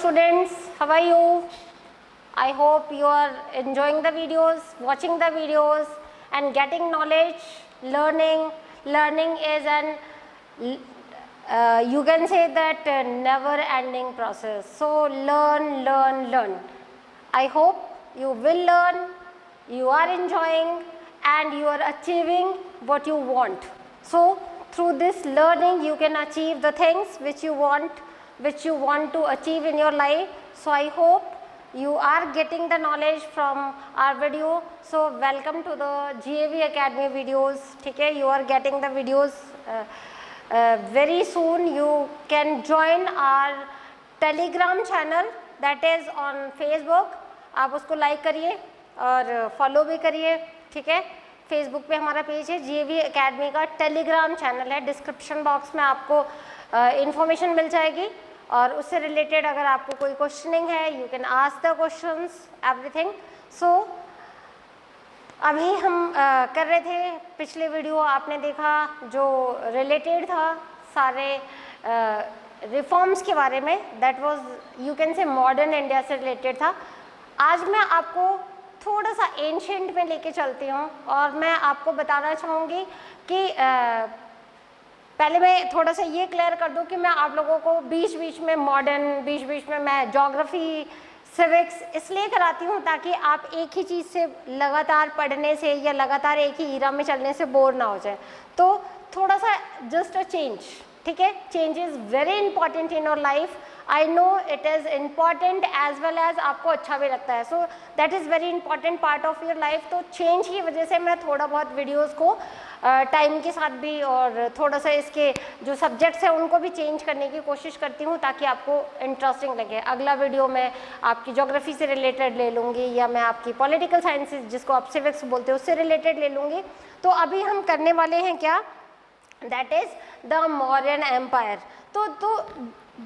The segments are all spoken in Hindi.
students, how are you? I hope you are enjoying the videos, watching the videos and getting knowledge, learning. Learning is an you can say that never ending process. So learn, learn, learn. I hope you will learn, you are enjoying and you are achieving what you want. So through this learning you can achieve the things which you want to achieve in your life. So I hope you are getting the knowledge from our video. So welcome to the GAV Academy videos. Okay, you are getting the videos. Very soon you can join our Telegram channel that is on Facebook. आप उसको लाइक करिए और फॉलो भी करिए, ठीक है। फेसबुक पे हमारा पेज है GAV Academy का, टेलीग्राम चैनल है, डिस्क्रिप्शन बॉक्स में आपको इन्फॉर्मेशन मिल जाएगी और उससे रिलेटेड अगर आपको कोई क्वेश्चनिंग है you can ask the questions everything. So अभी हम कर रहे थे, पिछले वीडियो आपने देखा जो रिलेटेड था सारे रिफॉर्म्स के बारे में, दैट वाज यू कैन से मॉडर्न इंडिया से रिलेटेड था। आज मैं आपको थोड़ा सा एंशिएंट में लेके चलती हूँ और मैं आपको बताना चाहूँगी कि पहले मैं थोड़ा सा ये क्लियर कर दूँ कि मैं आप लोगों को बीच बीच में मॉडर्न, बीच बीच में मैं ज्योग्राफी, सिविक्स इसलिए कराती हूँ ताकि आप एक ही चीज़ से लगातार पढ़ने से या लगातार एक ही ईरा में चलने से बोर ना हो जाए। तो थोड़ा सा जस्ट अ चेंज, ठीक है। Change is very important in your life. I know it is important as well as आपको अच्छा भी लगता है। So that is very important part of your life. तो चेंज की वजह से मैं थोड़ा बहुत वीडियोज़ को टाइम के साथ भी और थोड़ा सा इसके जो सब्जेक्ट्स हैं उनको भी चेंज करने की कोशिश करती हूँ ताकि आपको इंटरेस्टिंग लगे। अगला वीडियो मैं आपकी ज्योग्राफी से रिलेटेड ले लूँगी या मैं आपकी पॉलिटिकल साइंसेज जिसको आप सिविक्स बोलते हो उससे रिलेटेड ले लूँगी। तो अभी हम करने वाले हैं क्या, that is the Mauryan empire. तो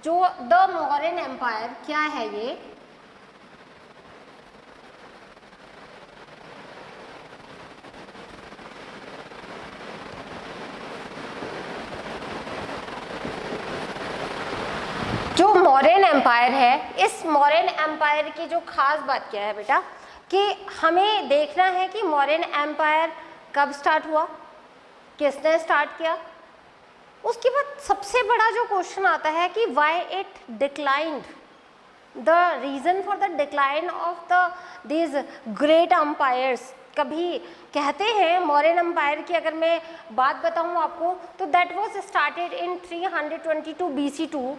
जो द मौर्यन एम्पायर क्या है ये, जो मौर्यन एम्पायर है, इस मौर्यन एम्पायर की जो खास बात क्या है बेटा कि हमें देखना है कि मौर्यन एम्पायर कब स्टार्ट हुआ, किसने स्टार्ट किया। उसके बाद सबसे बड़ा जो क्वेश्चन आता है कि why it declined, the reason for the decline of the these great empires. कभी कहते हैं मौर्यन एम्पायर की अगर मैं बात बताऊं आपको तो that was started in 322 BC2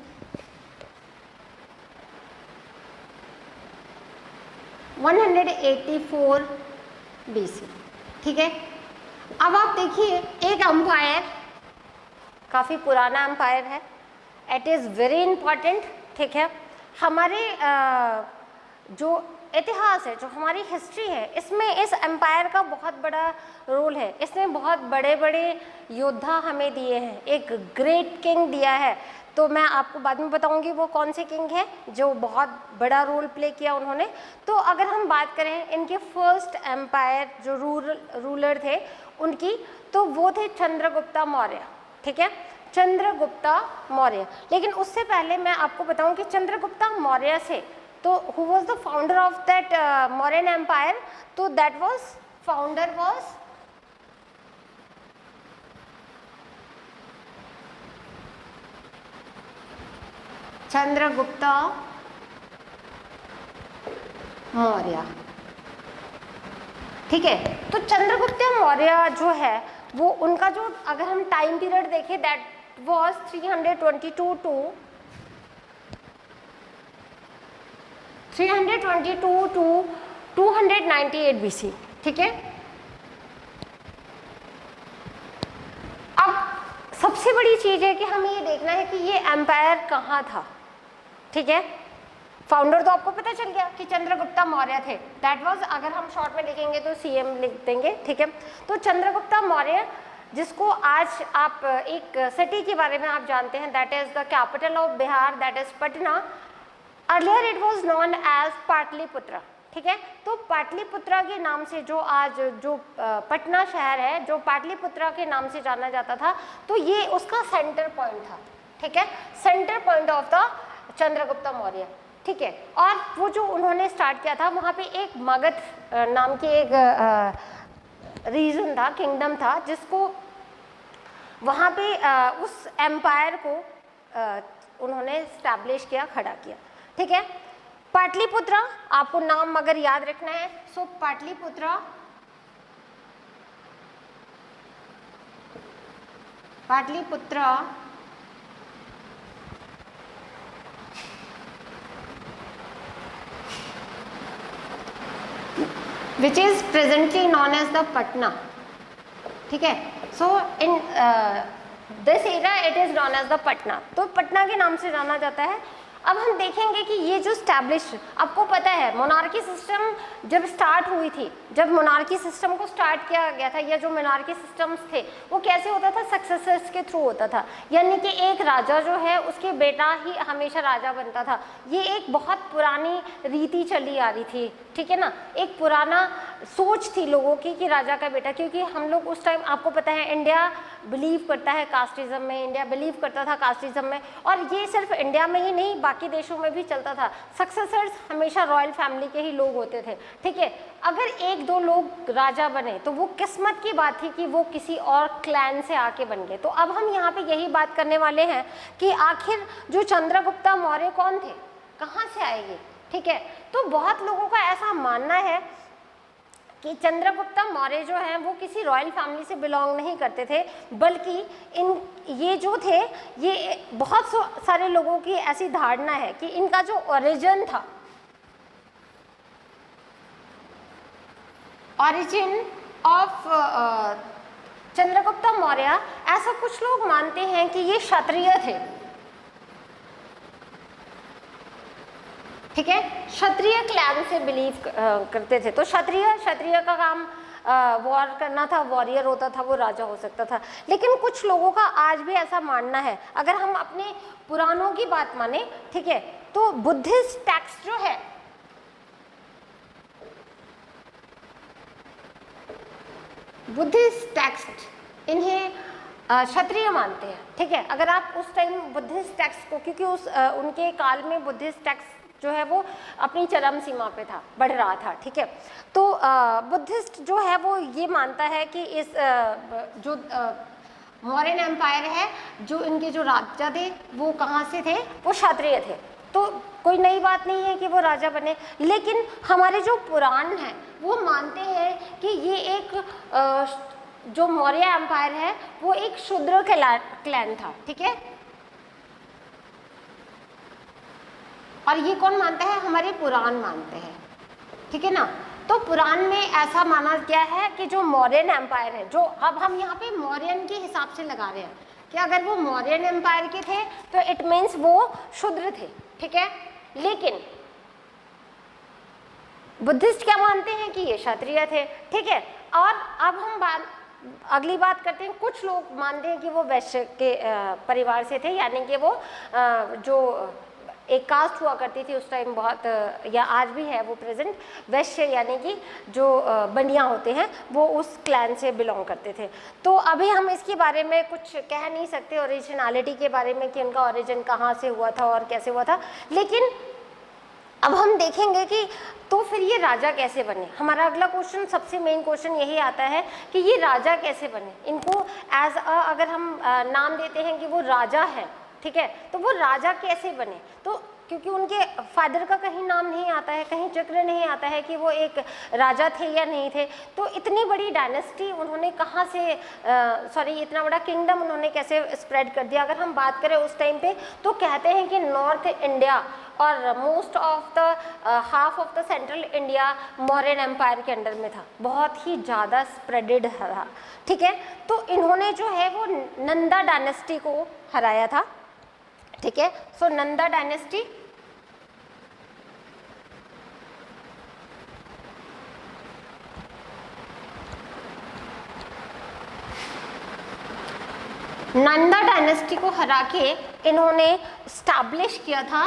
184 BC, ठीक है। अब आप देखिए एक एम्पायर काफ़ी पुराना एम्पायर है, इट इज़ वेरी इम्पॉर्टेंट, ठीक है। हमारे जो इतिहास है, जो हमारी हिस्ट्री है, इसमें इस एम्पायर का बहुत बड़ा रोल है। इसने बहुत बड़े बड़े योद्धा हमें दिए हैं, एक ग्रेट किंग दिया है। तो मैं आपको बाद में बताऊंगी वो कौन से किंग हैं जो बहुत बड़ा रोल प्ले किया उन्होंने। तो अगर हम बात करें इनके फर्स्ट एम्पायर जो रूलर थे उनकी, तो वो थे चंद्रगुप्ता मौर्य, ठीक है, चंद्रगुप्ता मौर्य। लेकिन उससे पहले मैं आपको बताऊं कि चंद्रगुप्ता मौर्य से तो who was the founder of that Mauryan empire, तो that was founder was Chandragupta Maurya, ठीक है। तो चंद्रगुप्ता मौर्य जो है वो उनका जो अगर हम टाइम पीरियड देखें दैट वाज 322 टू 298 BC, ठीक है। अब सबसे बड़ी चीज है कि हमें ये देखना है कि ये एम्पायर कहाँ था, ठीक है। फाउंडर तो आपको पता चल गया कि चंद्रगुप्ता मौर्य थे, दैट वाज, अगर हम शॉर्ट में लिखेंगे तो CM लिख देंगे, ठीक है। तो चंद्रगुप्ता मौर्य जिसको आज आप एक सिटी के बारे में आप जानते हैं, that is the capital of Bihar, that is Patna. Earlier it was known as Pataliputra, ठीक है। तो पाटलिपुत्रा के नाम से जो आज जो पटना शहर है, जो पाटलिपुत्रा के नाम से जाना जाता था, तो ये उसका सेंटर पॉइंट था, ठीक है, centre point of the Chandragupta Maurya. ठीक है। और वो जो उन्होंने स्टार्ट किया था, वहाँ पे एक मगध नाम की एक रीजन था, किंगडम था, जिसको वहाँ पे उस एम्पायर को उन्होंने स्टैब्लिश किया, खड़ा किया, ठीक है। पाटलिपुत्र, आपको नाम अगर याद रखना है, सो Pataliputra, Pataliputra which is presently known as the Patna, ठीक है। So in this area it is known as the Patna, तो पटना के नाम से जाना जाता है। अब हम देखेंगे कि ये जो स्टैब्लिश, आपको पता है मोनार्की सिस्टम जब स्टार्ट हुई थी, जब मोनार्की सिस्टम को स्टार्ट किया गया था, या जो मोनार्की सिस्टम्स थे वो कैसे होता था, सक्सेसर्स के थ्रू होता था, यानी कि एक राजा जो है उसके बेटा ही हमेशा राजा बनता था। ये एक बहुत पुरानी रीति चली आ रही थी, ठीक है ना, एक पुराना सोच थी लोगों की कि राजा का बेटा, क्योंकि हम लोग उस टाइम, आपको पता है इंडिया बिलीव करता है कास्टिज्म में, इंडिया बिलीव करता था कास्टिज्म में, और ये सिर्फ इंडिया में ही नहीं बाकी देशों में भी चलता था। सक्सेसर्स हमेशा रॉयल फैमिली के ही लोग होते थे, ठीक है। अगर एक दो लोग राजा बने तो वो किस्मत की बात थी कि वो किसी और क्लैन से आके बन गए। तो अब हम यहाँ पे यही बात करने वाले हैं कि आखिर जो चंद्रगुप्त मौर्य कौन थे, कहाँ से आएंगे, ठीक है। तो बहुत लोगों का ऐसा मानना है कि चंद्रगुप्त मौर्य जो हैं वो किसी रॉयल फैमिली से बिलोंग नहीं करते थे, बल्कि ये जो थे, ये बहुत सारे लोगों की ऐसी धारणा है कि इनका जो ओरिजिन था, ओरिजिन ऑफ चंद्रगुप्त मौर्य, ऐसा कुछ लोग मानते हैं कि ये क्षत्रिय थे, ठीक है, क्षत्रिय क्लैन से बिलीव करते थे। तो क्षत्रिय का काम वॉर करना था, वॉरियर होता था, वो राजा हो सकता था। लेकिन कुछ लोगों का आज भी ऐसा मानना है, अगर हम अपने पुराणों की बात माने, ठीक है, तो बुद्धिस्ट टेक्स्ट जो है, बुद्धिस्ट टेक्स्ट इन्हें क्षत्रिय मानते हैं, ठीक है। अगर आप उस टाइम बुद्धिस्ट टेक्स्ट को, क्योंकि उनके काल में बुद्धिस्ट टेक्स्ट जो है वो अपनी चरम सीमा पे था, बढ़ रहा था, ठीक है। तो बुद्धिस्ट जो है वो ये मानता है कि इस जो मौर्यन एम्पायर है, जो इनके जो राजा थे वो कहाँ से थे, वो क्षत्रिय थे। तो कोई नई बात नहीं है कि वो राजा बने, लेकिन हमारे जो पुराण हैं वो मानते हैं कि ये एक जो मौर्य एम्पायर है वो एक शूद्र क्लैन था, ठीक है। और ये कौन मानता है, हमारे पुराण मानते हैं, ठीक है ना। तो पुराण में ऐसा माना गया है कि जो मौर्यन एम्पायर है, जो अब हम यहाँ पे मौर्यन के हिसाब से लगा रहे हैं कि अगर वो मौर्यन एम्पायर के थे तो इट मीन्स वो शूद्र थे, ठीक है। लेकिन बुद्धिस्ट क्या मानते हैं कि ये क्षत्रिय थे, ठीक है। और अब हम अगली बात करते हैं, कुछ लोग मानते हैं कि वो वैश्य के परिवार से थे, यानी कि वो जो एक कास्ट हुआ करती थी उस टाइम बहुत, या आज भी है वो प्रेजेंट, वैश्य यानी कि जो बनिया होते हैं वो उस क्लैन से बिलोंग करते थे। तो अभी हम इसके बारे में कुछ कह नहीं सकते ओरिजिनलिटी के बारे में कि उनका ओरिजिन कहाँ से हुआ था और कैसे हुआ था, लेकिन अब हम देखेंगे कि तो फिर ये राजा कैसे बने। हमारा अगला क्वेश्चन, सबसे मेन क्वेश्चन यही आता है कि ये राजा कैसे बने। इनको एज अगर हम नाम देते हैं कि वो राजा है, ठीक है, तो वो राजा कैसे बने, तो क्योंकि उनके फादर का कहीं नाम नहीं आता है, कहीं जिक्र नहीं आता है कि वो एक राजा थे या नहीं थे। तो इतनी बड़ी डायनेस्टी उन्होंने कहाँ से, इतना बड़ा किंगडम उन्होंने कैसे स्प्रेड कर दिया। अगर हम बात करें उस टाइम पे, तो कहते हैं कि नॉर्थ इंडिया और most of the half of the central India Mauryan empire के अंडर में था, बहुत ही ज़्यादा स्प्रेडेड था, ठीक है। तो इन्होंने जो है वो नंदा डायनेस्टी को हराया था, ठीक है। सो नंदा डायनेस्टी को हरा के इन्होंने स्टैब्लिश किया था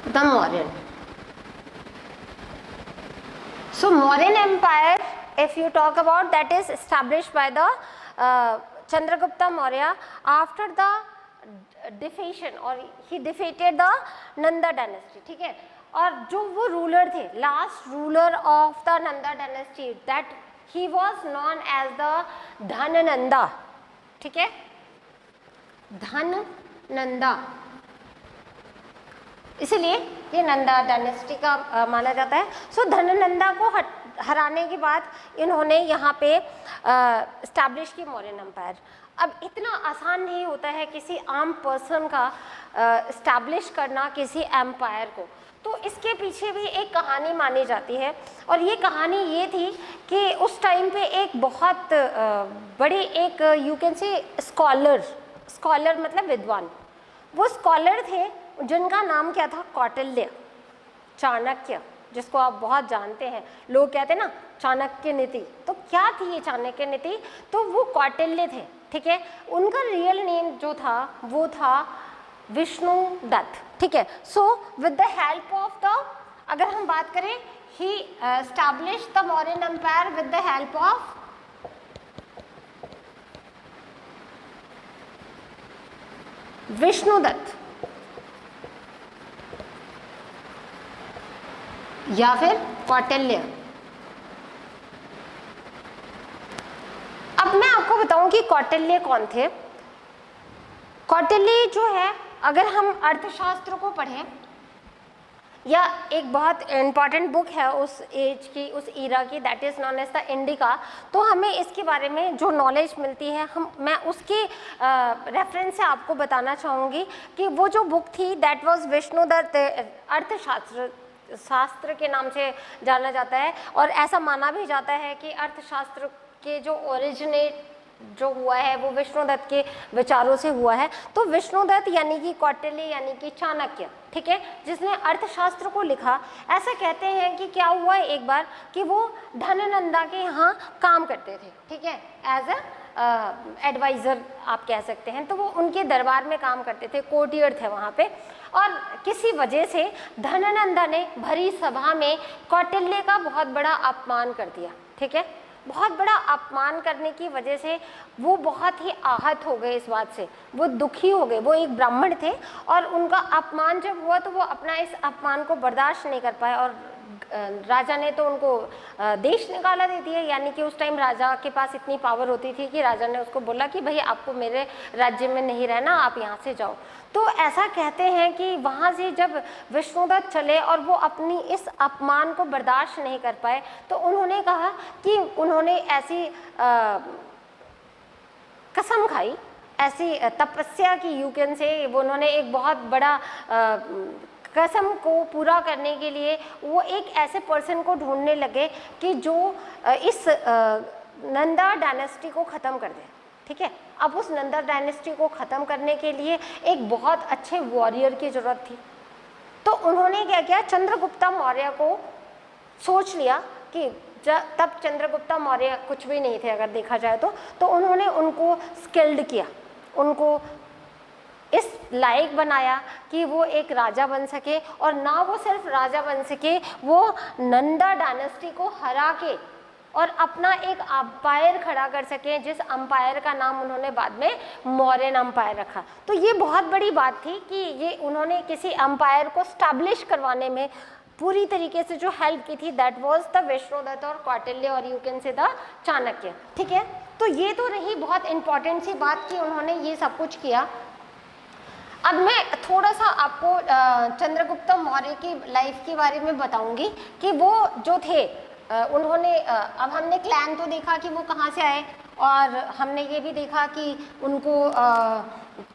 the Mauryan. So Mauryan empire, if you talk about, that is established by the Chandragupta Maurya after the defeation और he defeated the Nanda dynasty, ठीक है। और जो वो रूलर थे, last ruler of the Nanda dynasty, that he was known as the Dhanananda, ठीक है, धननंदा, इसलिए ये नंदा डायनेस्टी का माना जाता है। सो धननंदा को हराने के बाद इन्होंने यहाँ पे स्टैब्लिश की मौर्यन एम्पायर। अब इतना आसान नहीं होता है किसी आम पर्सन का स्टैब्लिश करना किसी एम्पायर को, तो इसके पीछे भी एक कहानी मानी जाती है। और ये कहानी ये थी कि उस टाइम पे एक बहुत बड़े एक यू कैन से स्कॉलर मतलब विद्वान, वो स्कॉलर थे जिनका नाम क्या था, कौटिल्य, चाणक्य, जिसको आप बहुत जानते हैं, लोग कहते हैं ना चाणक्य नीति। तो क्या थी ये चाणक्य नीति, तो वो कौटिल्य थे, ठीक है। उनका रियल नेम जो था वो था विष्णुदत्त, ठीक है। So with the help of the, अगर हम बात करें, he establish the Mauryan empire with the help of Vishnudatta या फिर कौटिल्य। अब मैं आपको बताऊं कि कौटिल्य कौन थे। कौटिल्य जो है, अगर हम अर्थशास्त्र को पढ़ें, या एक बहुत इम्पॉर्टेंट बुक है उस एज की, उस ईरा की, that is known as the Indica, तो हमें इसके बारे में जो नॉलेज मिलती है, मैं उसके रेफरेंस से आपको बताना चाहूँगी कि वो जो बुक थी दैट वाज विष्णुदत्त शास्त्र के नाम से जाना जाता है। और ऐसा माना भी जाता है कि अर्थशास्त्र के जो ओरिजिनेट जो हुआ है वो विष्णुदत्त के विचारों से हुआ है। तो विष्णुदत्त यानी कि कौटिल्य यानी कि चाणक्य, ठीक है, जिसने अर्थशास्त्र को लिखा। ऐसा कहते हैं कि क्या हुआ एक बार कि वो धननंदा के यहाँ काम करते थे, ठीक है, एज अ एडवाइज़र आप कह सकते हैं। तो वो उनके दरबार में काम करते थे, कोर्टियर थे वहाँ पे। और किसी वजह से धननंदा ने भरी सभा में कौटिल्य का बहुत बड़ा अपमान कर दिया, ठीक है। बहुत बड़ा अपमान करने की वजह से वो बहुत ही आहत हो गए इस बात से, वो दुखी हो गए। वो एक ब्राह्मण थे और उनका अपमान जब हुआ तो वो अपना इस अपमान को बर्दाश्त नहीं कर पाए और राजा ने तो उनको देश निकाला दे दिया। यानी कि उस टाइम राजा के पास इतनी पावर होती थी कि राजा ने उसको बोला कि भाई आपको मेरे राज्य में नहीं रहना, आप यहाँ से जाओ। तो ऐसा कहते हैं कि वहाँ से जब विष्णुदत्त चले और वो अपनी इस अपमान को बर्दाश्त नहीं कर पाए, तो उन्होंने कहा कि उन्होंने ऐसी कसम खाई, ऐसी तपस्या की, यू कैन से, वो उन्होंने एक बहुत बड़ा कसम को पूरा करने के लिए वो एक ऐसे पर्सन को ढूंढने लगे कि जो इस नंदा डायनेस्टी को ख़त्म कर दे, ठीक है। अब उस नंदा डायनेस्टी को ख़त्म करने के लिए एक बहुत अच्छे वॉरियर की ज़रूरत थी। तो उन्होंने क्या किया, चंद्रगुप्ता मौर्य को सोच लिया कि तब चंद्रगुप्ता मौर्य कुछ भी नहीं थे अगर देखा जाए तो उन्होंने उनको स्किल्ड किया, उनको इस लायक बनाया कि वो एक राजा बन सके। और ना वो सिर्फ राजा बन सके, वो नंदा डायनेस्टी को हरा के और अपना एक अंपायर खड़ा कर सके, जिस अंपायर का नाम उन्होंने बाद में मौर्यन अंपायर रखा। तो ये बहुत बड़ी बात थी कि ये उन्होंने किसी अंपायर को स्टैब्लिश करवाने में पूरी तरीके से जो हेल्प की थी, दैट वाज द विष्णुदत्त और कौटिल्य और you can say the Chanakya, ठीक है। तो ये तो रही बहुत इंपॉर्टेंट सी बात कि उन्होंने ये सब कुछ किया। अब मैं थोड़ा सा आपको चंद्रगुप्त मौर्य की लाइफ के बारे में बताऊंगी कि वो जो थे उन्होंने, अब हमने क्लैन तो देखा कि वो कहाँ से आए, और हमने ये भी देखा कि उनको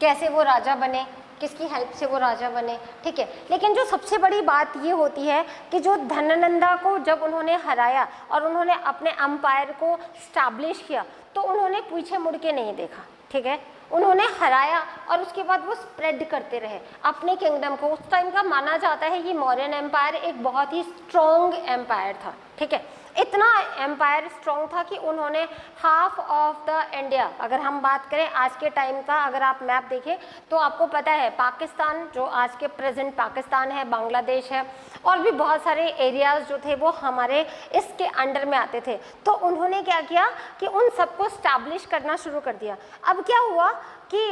कैसे वो राजा बने, किसकी हेल्प से वो राजा बने, ठीक है। लेकिन जो सबसे बड़ी बात ये होती है कि जो धननंदा को जब उन्होंने हराया और उन्होंने अपने अंपायर को स्टैब्लिश किया, तो उन्होंने पीछे मुड़ के नहीं देखा, ठीक है। उन्होंने हराया और उसके बाद वो स्प्रेड करते रहे अपने किंगडम को। उस टाइम का माना जाता है कि मौर्यन एम्पायर एक बहुत ही स्ट्रॉन्ग एम्पायर था, ठीक है। इतना एम्पायर स्ट्रॉन्ग था कि उन्होंने हाफ ऑफ द इंडिया, अगर हम बात करें आज के टाइम का, अगर आप मैप देखें तो आपको पता है पाकिस्तान, जो आज के प्रेजेंट पाकिस्तान है, बांग्लादेश है, और भी बहुत सारे एरियाज जो थे वो हमारे इसके अंडर में आते थे। तो उन्होंने क्या किया कि उन सबको स्टैब्लिश करना शुरू कर दिया। अब क्या हुआ कि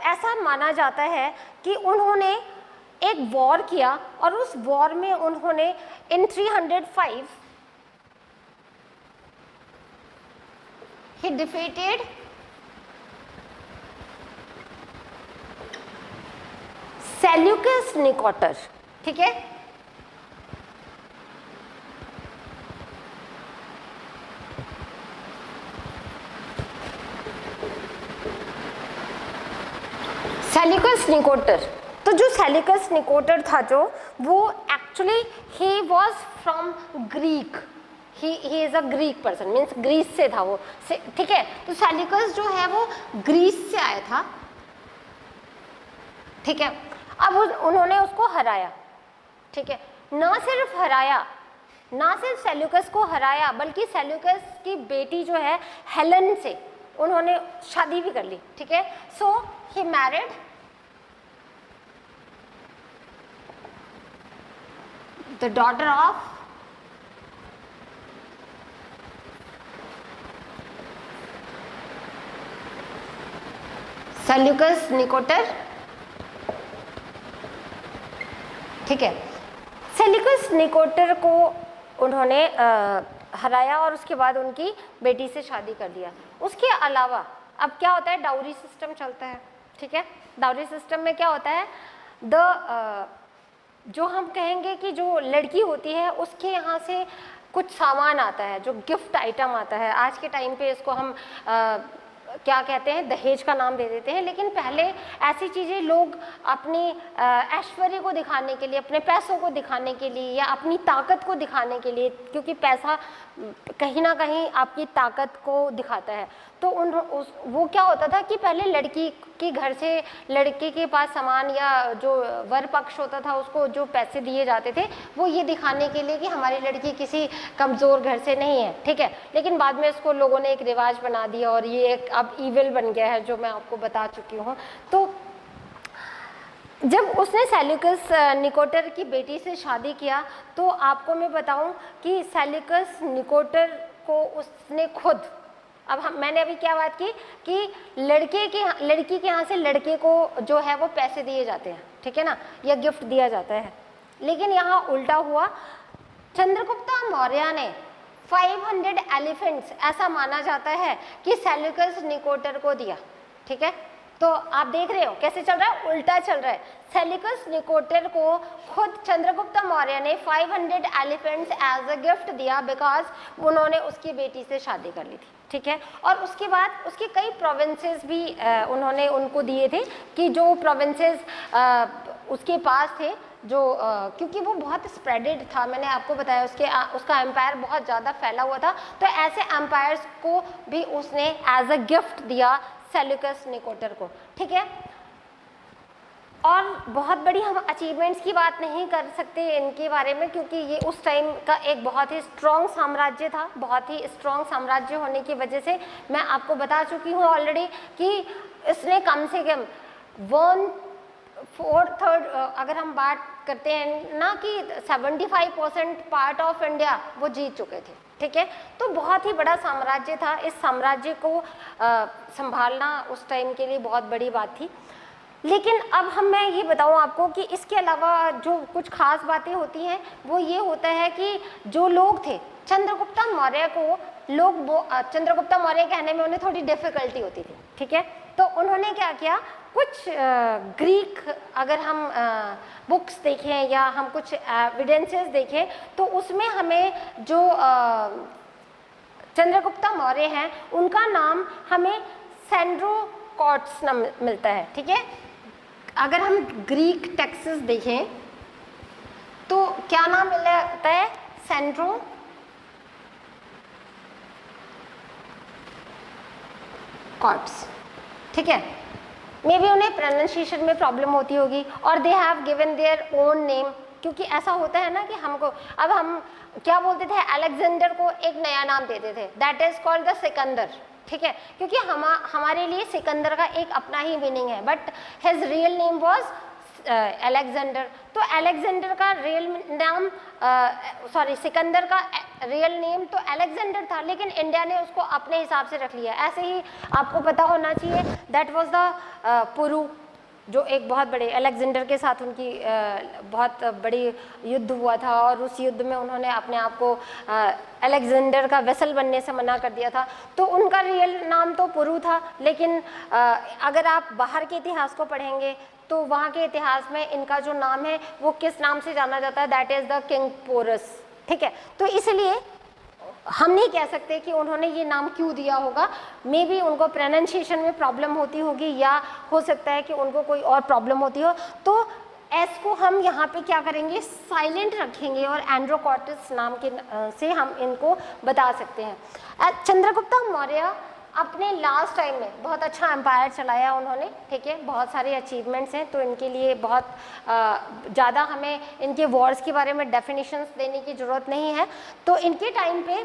ऐसा माना जाता है कि उन्होंने एक वॉर किया और उस वॉर में उन्होंने इन 305 he defeated सेल्यूकस निकोटर, ठीक है। सेल्यूकस निकोटर, तो जो सेल्यूकस निकोटर था जो वो actually he was from Greek, he is a Greek person, means Greece से था वो, ठीक है। तो सेल्यूकस जो है वो ग्रीस से आया था, ठीक है। अब उन्होंने उसको हराया, ठीक है। ना सिर्फ हराया, ना सिर्फ सेल्यूकस को हराया, बल्कि सेल्यूकस की बेटी जो है हेलेन से उन्होंने शादी भी कर ली, ठीक है। So he married the daughter of Seleucus Nicator, ठीक है। सेल्यूकस निकोटर को उन्होंने हराया और उसके बाद उनकी बेटी से शादी कर लिया। उसके अलावा अब क्या होता है, डाउरी सिस्टम चलता है, ठीक है। डाउरी सिस्टम में क्या होता है, जो हम कहेंगे कि जो लड़की होती है उसके यहाँ से कुछ सामान आता है, जो गिफ्ट आइटम आता है। आज के टाइम पे इसको हम क्या कहते हैं, दहेज का नाम दे देते हैं, लेकिन पहले ऐसी चीज़ें लोग अपनी ऐश्वर्य को दिखाने के लिए, अपने पैसों को दिखाने के लिए या अपनी ताकत को दिखाने के लिए, क्योंकि पैसा कहीं ना कहीं आपकी ताकत को दिखाता है, तो वो क्या होता था कि पहले लड़की के घर से लड़के के पास सामान या जो वर पक्ष होता था उसको जो पैसे दिए जाते थे वो ये दिखाने के लिए कि हमारी लड़की किसी कमज़ोर घर से नहीं है, ठीक है। लेकिन बाद में इसको लोगों ने एक रिवाज बना दिया और ये एक अब ईविल बन गया है, जो मैं आपको बता चुकी हूँ। तो जब उसने सेल्यूकस निकोटर की बेटी से शादी किया तो आपको मैं बताऊं कि सेल्यूकस निकोटर को उसने खुद, अब मैंने अभी क्या बात की कि लड़की के यहाँ से लड़के को जो है वो पैसे दिए जाते हैं, ठीक है ना, या गिफ्ट दिया जाता है। लेकिन यहाँ उल्टा हुआ, चंद्रगुप्त मौर्य ने 500 एलिफेंट्स ऐसा माना जाता है कि सेल्यूकस निकोटर को दिया, ठीक है। तो आप देख रहे हो कैसे चल रहा है, उल्टा चल रहा है। सेल्यूकस निकोटर को खुद चंद्रगुप्त मौर्य ने 500 एलिफेंट्स एज अ गिफ्ट दिया, बिकॉज उन्होंने उसकी बेटी से शादी कर ली थी, ठीक है। और उसके बाद उसके कई प्रोविंसेस भी उन्होंने उनको दिए थे कि जो प्रोविंसेस उसके पास थे, जो क्योंकि वो बहुत स्प्रेडेड था, मैंने आपको बताया उसका एम्पायर बहुत ज़्यादा फैला हुआ था, तो ऐसे एम्पायर्स को भी उसने एज अ गिफ्ट दिया सेल्यूकस निकोटर को, ठीक है। और बहुत बड़ी हम अचीवमेंट्स की बात नहीं कर सकते इनके बारे में, क्योंकि ये उस टाइम का एक बहुत ही स्ट्रॉन्ग साम्राज्य था। बहुत ही स्ट्रॉन्ग साम्राज्य होने की वजह से मैं आपको बता चुकी हूँ ऑलरेडी कि इसने कम से कम 1/4 अगर हम बात करते हैं ना कि 75% पार्ट ऑफ इंडिया वो जीत चुके थे, ठीक है। तो बहुत ही बड़ा साम्राज्य था। इस साम्राज्य को संभालना उस टाइम के लिए बहुत बड़ी बात थी। लेकिन अब मैं ये बताऊं आपको कि इसके अलावा जो कुछ खास बातें होती हैं वो ये होता है कि जो लोग थे चंद्रगुप्त मौर्य को, चंद्रगुप्त मौर्य कहने में उन्हें थोड़ी डिफिकल्टी होती थी, ठीक है। तो उन्होंने क्या किया, कुछ ग्रीक अगर हम बुक्स देखें या हम कुछ एविडेंसेस देखें तो उसमें हमें जो चंद्रगुप्त मौर्य हैं उनका नाम हमें सेंड्रोकॉट्स मिलता है, ठीक है। अगर हम ग्रीक टेक्स्ट्स देखें तो क्या नाम मिलता है, सेंड्रोकॉट्स, ठीक है। मे बी उन्हें प्रोनाउंसिएशन में प्रॉब्लम होती होगी, और they have given their own name, क्योंकि ऐसा होता है ना कि हमको, अब हम क्या बोलते थे, अलेक्जेंडर को एक नया नाम देते थे, that is called the Sikandar, ठीक है, क्योंकि हमारे लिए सिकंदर का एक अपना ही मीनिंग है, but his real name was Alexander. तो अलेक्जेंडर का रियल नाम, सॉरी, सिकंदर का रियल नेम तो अलेक्जेंडर था, लेकिन इंडिया ने उसको अपने हिसाब से रख लिया। ऐसे ही आपको पता होना चाहिए, दैट वाज द पुरु, जो एक बहुत बड़े अलेक्जेंडर के साथ उनकी बहुत बड़ी युद्ध हुआ था, और उस युद्ध में उन्होंने अपने आप को अलेक्जेंडर का वेसल बनने से मना कर दिया था। तो उनका रियल नाम तो पुरु था, लेकिन अगर आप बाहर के इतिहास को पढ़ेंगे तो वहाँ के इतिहास में इनका जो नाम है वो किस नाम से जाना जाता है, that is the king Porus, ठीक है। तो इसलिए हम नहीं कह सकते कि उन्होंने ये नाम क्यों दिया होगा, मे बी उनको प्रोनाउंसिएशन में प्रॉब्लम होती होगी, या हो सकता है कि उनको कोई और प्रॉब्लम होती हो। तो एस को हम यहाँ पे क्या करेंगे, साइलेंट रखेंगे, और एंड्रोकॉर्टिस नाम के से हम इनको बता सकते हैं। चंद्रगुप्त मौर्य अपने लास्ट टाइम में बहुत अच्छा एम्पायर चलाया उन्होंने, ठीक है, बहुत सारे अचीवमेंट्स हैं, तो इनके लिए बहुत ज़्यादा हमें इनके वॉर्स के बारे में डेफिनेशंस देने की ज़रूरत नहीं है। तो इनके टाइम पे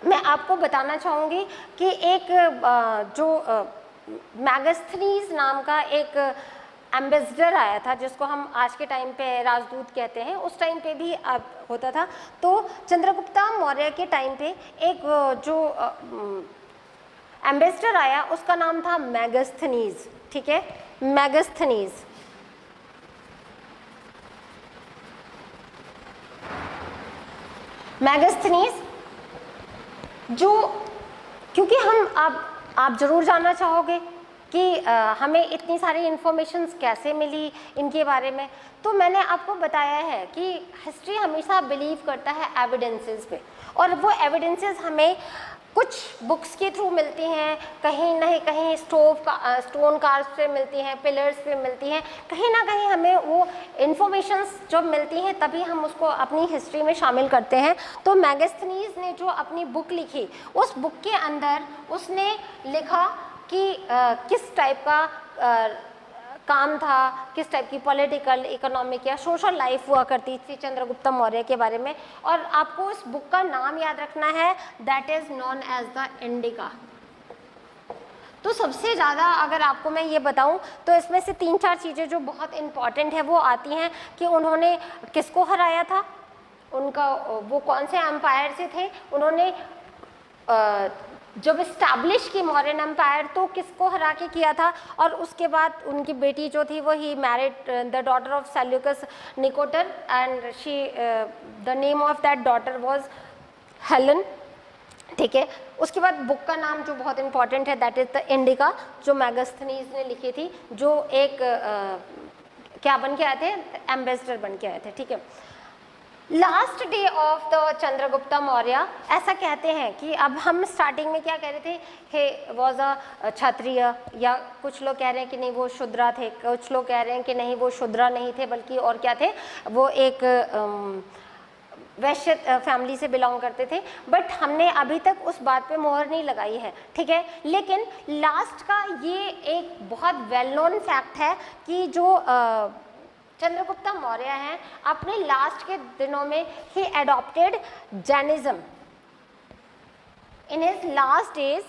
मैं आपको बताना चाहूँगी कि एक जो मैगस्थनीज नाम का एक एम्बेसडर आया था, जिसको हम आज के टाइम पे राजदूत कहते हैं, उस टाइम पे भी होता था। तो चंद्रगुप्त मौर्य के टाइम पे एक जो एम्बेसडर आया, उसका नाम था मैगस्थनीज, ठीक है, मैगस्थनीज। मैगस्थनीज जो, क्योंकि हम आप जरूर जानना चाहोगे कि हमें इतनी सारी इंफॉर्मेशंस कैसे मिली इनके बारे में, तो मैंने आपको बताया है कि हिस्ट्री हमेशा बिलीव करता है एविडेंसेस पे, और वो एविडेंसेस हमें कुछ बुक्स के थ्रू मिलती हैं, कहीं ना कहीं स्टोन कार्व्स पे मिलती हैं, पिलर्स पे मिलती हैं, कहीं ना कहीं हमें वो इन्फॉर्मेशंस जब मिलती हैं तभी हम उसको अपनी हिस्ट्री में शामिल करते हैं। तो मैगस्थनीज ने जो अपनी बुक लिखी, उस बुक के अंदर उसने लिखा कि किस टाइप का काम था, किस टाइप की पॉलिटिकल, इकोनॉमिक या सोशल लाइफ हुआ करती थी चंद्रगुप्त मौर्य के बारे में। और आपको उस बुक का नाम याद रखना है, that is known as the Indica. तो सबसे ज़्यादा अगर आपको मैं ये बताऊं तो इसमें से 3-4 चीज़ें जो बहुत इंपॉर्टेंट है वो आती हैं कि उन्होंने किसको हराया था, उनका वो कौन से एम्पायर से थे, उन्होंने जब इस्टेब्लिश की मौर्यन एम्पायर तो किसको हरा के किया था, और उसके बाद उनकी बेटी जो थी वो he married the daughter of Seleucus Nicator, and she the name of that daughter was Helen, ठीक है। उसके बाद बुक का नाम जो बहुत इंपॉर्टेंट है, दैट इज द इंडिका, जो मैगस्थनीज ने लिखी थी, जो एक क्या बन के आए थे, एम्बेसडर बन के आए थे, ठीक है। Last day of the Chandragupta Maurya, ऐसा कहते हैं कि अब हम स्टार्टिंग में क्या कह रहे थे, हे वॉज अ क्षत्रिय, या कुछ लोग कह रहे हैं कि नहीं वो शूद्रा थे, कुछ लोग कह रहे हैं कि नहीं वो शूद्रा नहीं थे बल्कि और क्या थे, वो एक वैश्य फैमिली से बिलोंग करते थे। बट हमने अभी तक उस बात पे मोहर नहीं लगाई है, ठीक है। लेकिन लास्ट का ये एक बहुत वेल नोन फैक्ट है कि जो चंद्रगुप्त मौर्य हैं, अपने लास्ट के दिनों में he adopted Jainism in his last days.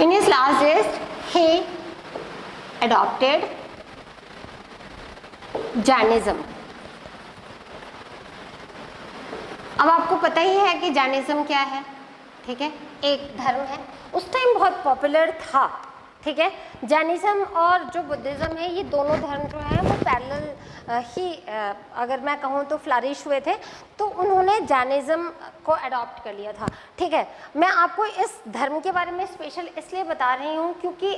In his last days, he adopted Jainism. अब आपको पता ही है कि जैनिज्म क्या है, ठीक है, एक धर्म है, उस टाइम बहुत पॉपुलर था, ठीक है। जैनिज्म और जो बुद्धिज़्म है, ये दोनों धर्म जो हैं वो पैरेलल ही अगर मैं कहूँ तो फ्लरिश हुए थे, तो उन्होंने जैनिज्म को अडॉप्ट कर लिया था, ठीक है। मैं आपको इस धर्म के बारे में स्पेशल इसलिए बता रही हूँ क्योंकि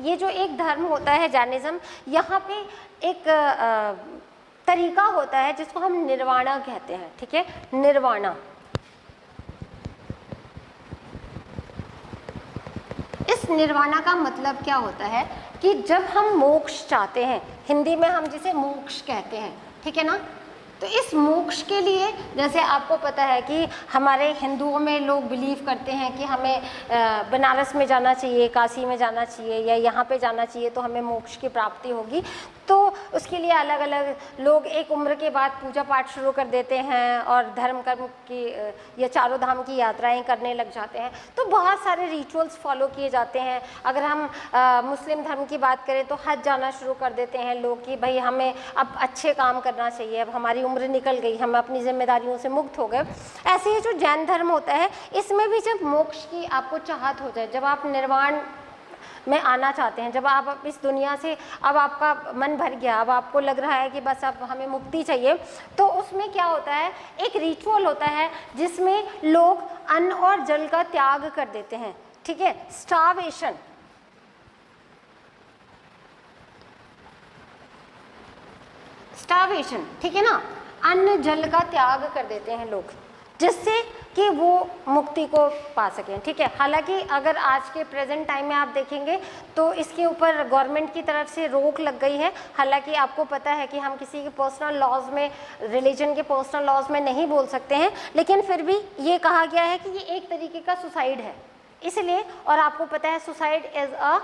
ये जो एक धर्म होता है जैनिज्म, यहाँ पे एक तरीका होता है जिसको हम निर्वाणा कहते हैं, ठीक है, निर्वाणा। इस निर्वाणा का मतलब क्या होता है कि जब हम मोक्ष चाहते हैं, हिंदी में हम जिसे मोक्ष कहते हैं, ठीक है ना, तो इस मोक्ष के लिए जैसे आपको पता है कि हमारे हिंदुओं में लोग बिलीव करते हैं कि हमें बनारस में जाना चाहिए, काशी में जाना चाहिए या यहाँ पे जाना चाहिए तो हमें मोक्ष की प्राप्ति होगी। तो उसके लिए अलग अलग लोग एक उम्र के बाद पूजा पाठ शुरू कर देते हैं और धर्म कर्म की या चारों धाम की यात्राएं करने लग जाते हैं। तो बहुत सारे रिचुअल्स फॉलो किए जाते हैं। अगर हम मुस्लिम धर्म की बात करें तो हज जाना शुरू कर देते हैं लोग कि भाई हमें अब अच्छे काम करना चाहिए, अब हमारी उम्र निकल गई, हम अपनी जिम्मेदारियों से मुक्त हो गए। ऐसे ही जो जैन धर्म होता है इसमें भी जब मोक्ष की आपको चाहत हो जाए, जब आप निर्वाण में आना चाहते हैं, जब आप इस दुनिया से अब आपका मन भर गया, अब आपको लग रहा है कि बस अब हमें मुक्ति चाहिए, तो उसमें क्या होता है, एक रिचुअल होता है जिसमें लोग अन्न और जल का त्याग कर देते हैं, ठीक है, स्टार्वेशन। स्टार्वेशन, ठीक है ना, अन्न जल का त्याग कर देते हैं लोग जिससे कि वो मुक्ति को पा सकें, ठीक है। हालांकि अगर आज के प्रेजेंट टाइम में आप देखेंगे तो इसके ऊपर गवर्नमेंट की तरफ से रोक लग गई है। हालांकि आपको पता है कि हम किसी के पर्सनल लॉज में, रिलीजन के पर्सनल लॉज में नहीं बोल सकते हैं, लेकिन फिर भी ये कहा गया है कि ये एक तरीके का सुसाइड है, इसलिए, और आपको पता है सुसाइड इज़ अ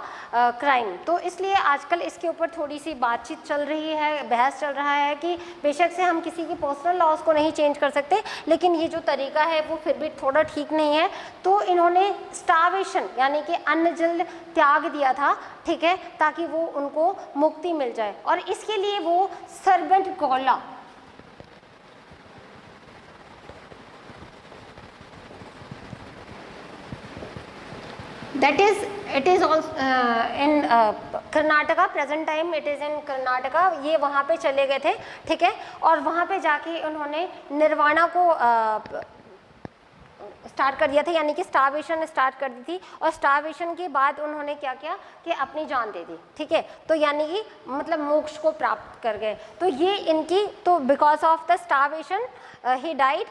क्राइम, तो इसलिए आजकल इसके ऊपर थोड़ी सी बातचीत चल रही है, बहस चल रहा है कि बेशक से हम किसी की पर्सनल लॉज को नहीं चेंज कर सकते, लेकिन ये जो तरीका है वो फिर भी थोड़ा ठीक नहीं है। तो इन्होंने स्टार्वेशन यानी कि अन्न जल त्याग दिया था, ठीक है, ताकि वो उनको मुक्ति मिल जाए, और इसके लिए वो servant Gaula, that is, it is also in Karnataka, present time it is इन कर्नाटका, ये वहाँ पे चले गए थे, ठीक है, और वहाँ पे जाके उन्होंने निर्वाणा को स्टार्ट कर दिया था, यानी कि स्टार्वेशन स्टार्ट कर दी थी, और स्टार्वेशन के बाद उन्होंने क्या किया कि अपनी जान दे दी, ठीक है, तो यानी कि मतलब मोक्ष को प्राप्त कर गए। तो ये इनकी, तो because of the starvation he died,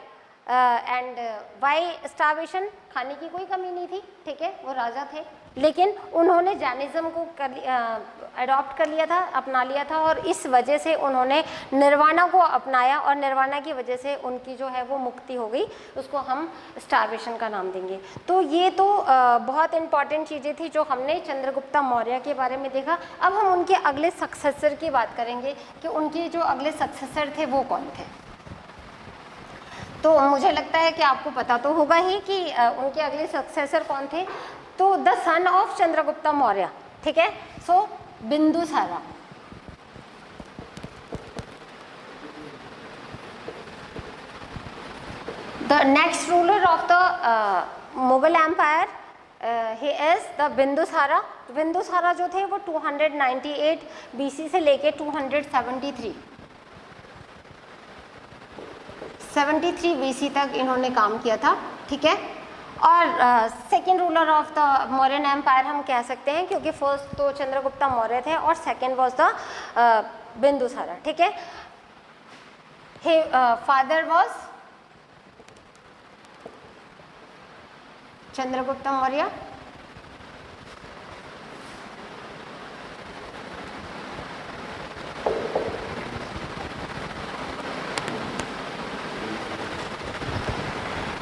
and why starvation, खाने की कोई कमी नहीं थी, ठीक है, वो राजा थे, लेकिन उन्होंने जैनिज्म को अडॉप्ट कर लिया था, अपना लिया था, और इस वजह से उन्होंने निर्वाणा को अपनाया, और निर्वाणा की वजह से उनकी जो है वो मुक्ति हो गई, उसको हम स्टार्वेशन का नाम देंगे। तो ये तो बहुत इंपॉर्टेंट चीज़ें थी जो हमने चंद्रगुप्ता मौर्य के बारे में देखा। अब हम उनके अगले सक्सेसर की बात करेंगे कि उनके जो अगले सक्सेसर थे वो कौन थे। तो मुझे लगता है कि आपको पता तो होगा ही कि उनके अगले सक्सेसर कौन थे। तो the son of Chandragupta Maurya, ठीक है, so Bindusara. The next ruler of the Mughal empire he is the Bindusara. Bindusara जो थे वो 298 BC से लेके 273 BC तक इन्होंने काम किया था, ठीक है, और second ruler of the Mauryan empire हम कह सकते हैं, क्योंकि फर्स्ट तो चंद्रगुप्ता मौर्य थे और सेकेंड वॉज द बिंदुसारा, ठीक है। Father was Chandragupta Maurya,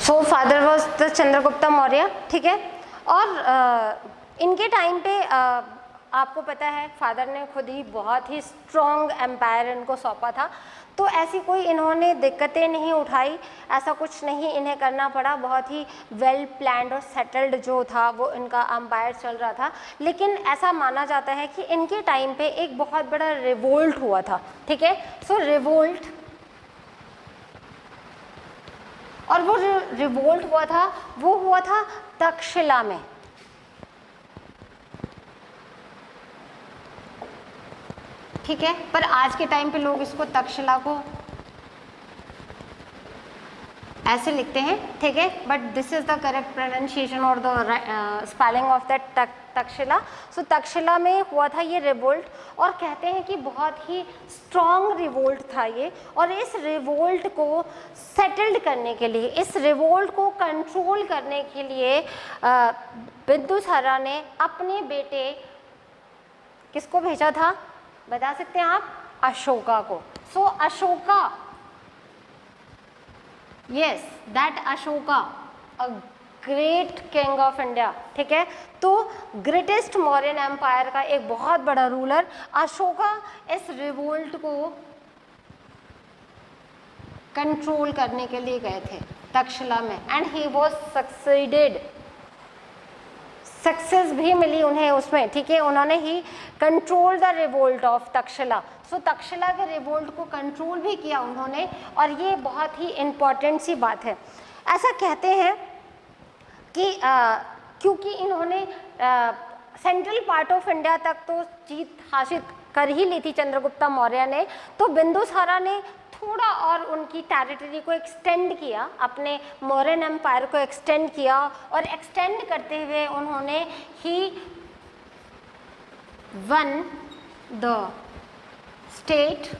so father was the Chandragupta Maurya, ठीक है। और इनके टाइम पे आपको पता है फादर ने खुद ही बहुत ही स्ट्रॉन्ग एम्पायर इनको सौंपा था, तो ऐसी कोई इन्होंने दिक्कतें नहीं उठाई, ऐसा कुछ नहीं इन्हें करना पड़ा, बहुत ही वेल प्लान्ड और सेटल्ड जो था वो इनका एम्पायर चल रहा था। लेकिन ऐसा माना जाता है कि इनके टाइम पे एक बहुत बड़ा रिवोल्ट हुआ था, ठीक है, सो रिवोल्ट, और वो रिवोल्ट हुआ था वो हुआ था तक्षशिला में, ठीक है, पर आज के टाइम पे लोग इसको तक्षशिला को ऐसे लिखते हैं, ठीक है, but this is the correct pronunciation और the spelling of that Takshashila. So Takshashila में हुआ था ये रिवोल्ट, और कहते हैं कि बहुत ही स्ट्रॉन्ग रिवोल्ट था ये, और इस रिवोल्ट को सेटल्ड करने के लिए, इस रिवोल्ट को कंट्रोल करने के लिए बिंदुसारा ने अपने बेटे किसको भेजा था, बता सकते हैं आप, अशोका को। So Ashoka, yes, that Ashoka a great king of India, ठीक है, तो ग्रेटेस्ट मौर्यन एम्पायर का एक बहुत बड़ा रूलर अशोका इस रिवोल्ट को कंट्रोल करने के लिए गए थे तक्षशिला में, and he was succeeded, success भी मिली उन्हें उसमें, ठीक है, उन्होंने he control the revolt of Takshashila. So Takshashila के रिवोल्ट को कंट्रोल भी किया उन्होंने, और ये बहुत ही इम्पॉर्टेंट सी बात है। ऐसा कहते हैं कि क्योंकि इन्होंने सेंट्रल पार्ट ऑफ इंडिया तक तो जीत हासिल कर ही ली थी चंद्रगुप्ता मौर्य ने, तो बिंदुसारा ने थोड़ा और उनकी टेरिटरी को एक्सटेंड किया, अपने मौर्यन एम्पायर को एक्सटेंड किया, और एक्सटेंड करते हुए उन्होंने he won the state,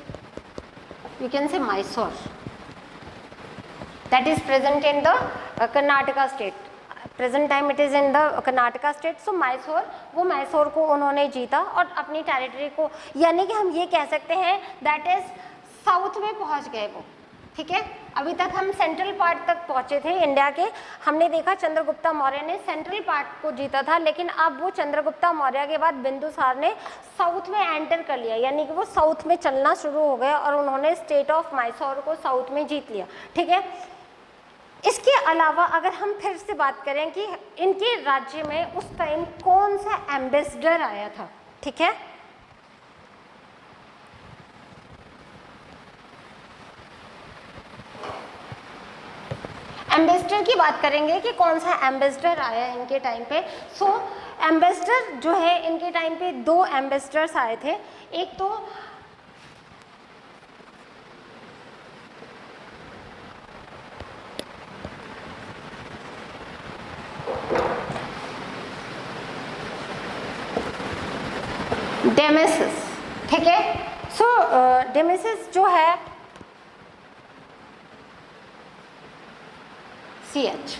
you can say Mysore, that is present in the Karnataka state, present time it is in the Karnataka state. So Mysore, वो मैसूर को उन्होंने जीता और अपनी टेरिटरी को, यानी कि हम ये कह सकते हैं दैट इज साउथ में पहुंच गए वो, ठीक है। अभी तक हम सेंट्रल पार्ट तक पहुंचे थे इंडिया के, हमने देखा चंद्रगुप्ता मौर्य ने सेंट्रल पार्ट को जीता था, लेकिन अब वो चंद्रगुप्ता मौर्य के बाद बिंदुसार ने साउथ में एंटर कर लिया, यानी कि वो साउथ में चलना शुरू हो गया और उन्होंने स्टेट ऑफ मैसूर को साउथ में जीत लिया, ठीक है। इसके अलावा अगर हम फिर से बात करें कि इनके राज्य में उस टाइम कौन सा एम्बेसडर आया था, ठीक है, एम्बेसडर की बात करेंगे कि कौन सा एम्बेसडर आया इनके टाइम पे। सो एम्बेसडर जो है इनके टाइम पे दो एम्बेसडर्स आए थे, एक तो डेमेसिस, ठीक है। सो डेमेसिस जो है CH,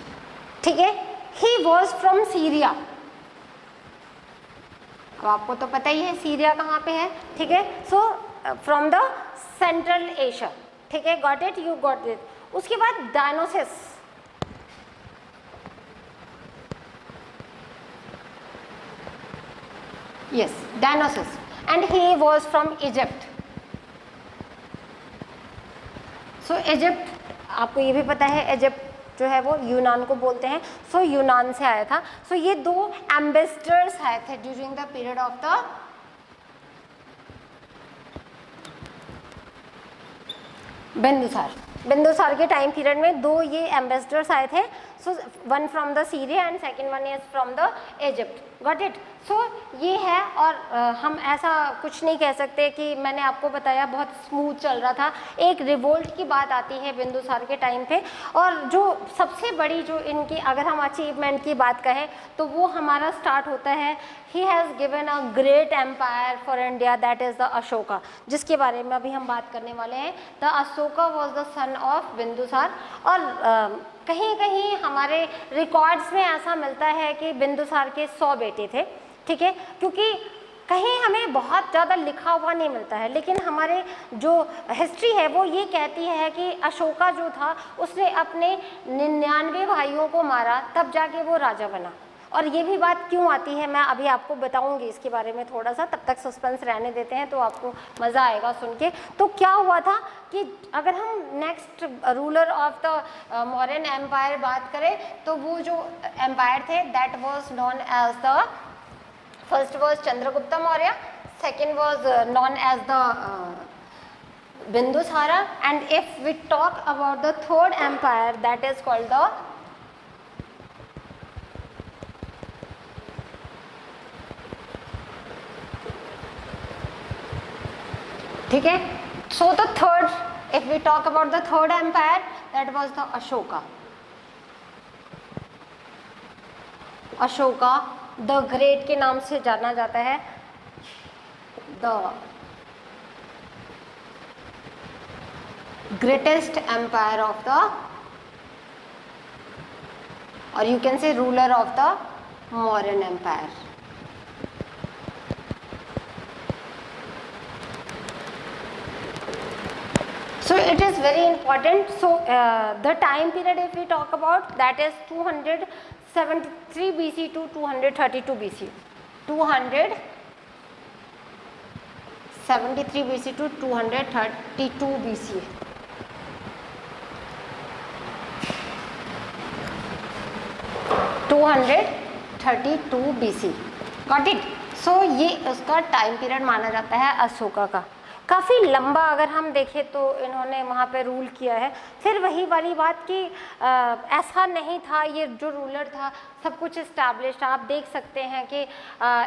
ठीक है, ही वॉज फ्रॉम सीरिया। अब आपको तो पता ही है सीरिया कहाँ पे है, ठीक है, so from the central Asia, ठीक है, got it, you got it. उसके बाद डायनोसिस, yes, डायनोसिस, and he was from Egypt. So Egypt, आपको ये भी पता है इजिप्ट जो है वो यूनान को बोलते हैं, सो यूनान से आया था। सो ये दो एम्बेसडर्स आए थे during the period of the Bindusar के टाइम पीरियड में दो ये एम्बेसडर्स आए थे। So one from the Syria and second one is from the Egypt, got it. So ये है, और हम ऐसा कुछ नहीं कह सकते कि मैंने आपको बताया बहुत स्मूथ चल रहा था। एक रिवोल्ट की बात आती है बिंदुसार के टाइम पे, और जो सबसे बड़ी जो इनकी अगर हम अचीवमेंट की बात कहें तो वो हमारा स्टार्ट होता है, he has given a great empire for India, that is the Ashoka, जिसके बारे में अभी हम बात करने वाले हैं। The Ashoka was the son of Bindusara, और कहीं कहीं हमारे रिकॉर्ड्स में ऐसा मिलता है कि बिंदुसार के 100 बेटे थे, ठीक है, क्योंकि कहीं हमें बहुत ज़्यादा लिखा हुआ नहीं मिलता है, लेकिन हमारे जो हिस्ट्री है वो ये कहती है कि अशोका जो था उसने अपने 99 भाइयों को मारा, तब जाके वो राजा बना। और ये भी बात क्यों आती है मैं अभी आपको बताऊंगी इसके बारे में थोड़ा सा, तब तक सस्पेंस रहने देते हैं तो आपको मज़ा आएगा सुन के। तो क्या हुआ था कि अगर हम next ruler of the Mauryan empire बात करें तो वो जो एम्पायर थे that was known as the, first was Chandragupta Maurya, second was known as the Bindusara, and if we talk about the third empire that is called the, ठीक है, so the third If we talk about the third empire, that was the Ashoka. Ashoka the great के नाम से जाना जाता है, the greatest empire of the, और you can say ruler of the Mauryan empire. So it is very important. So the time period if we talk about, that is 273 BC to 232 BC. 273 BC to 232 BC. BC. Got it? So ये उसका टाइम पीरियड माना जाता है अशोका का. काफ़ी लंबा अगर हम देखें तो इन्होंने वहाँ पे रूल किया है. फिर वही वाली बात कि ऐसा नहीं था, ये जो रूलर था सब कुछ इस्टेब्लिश्ड. आप देख सकते हैं कि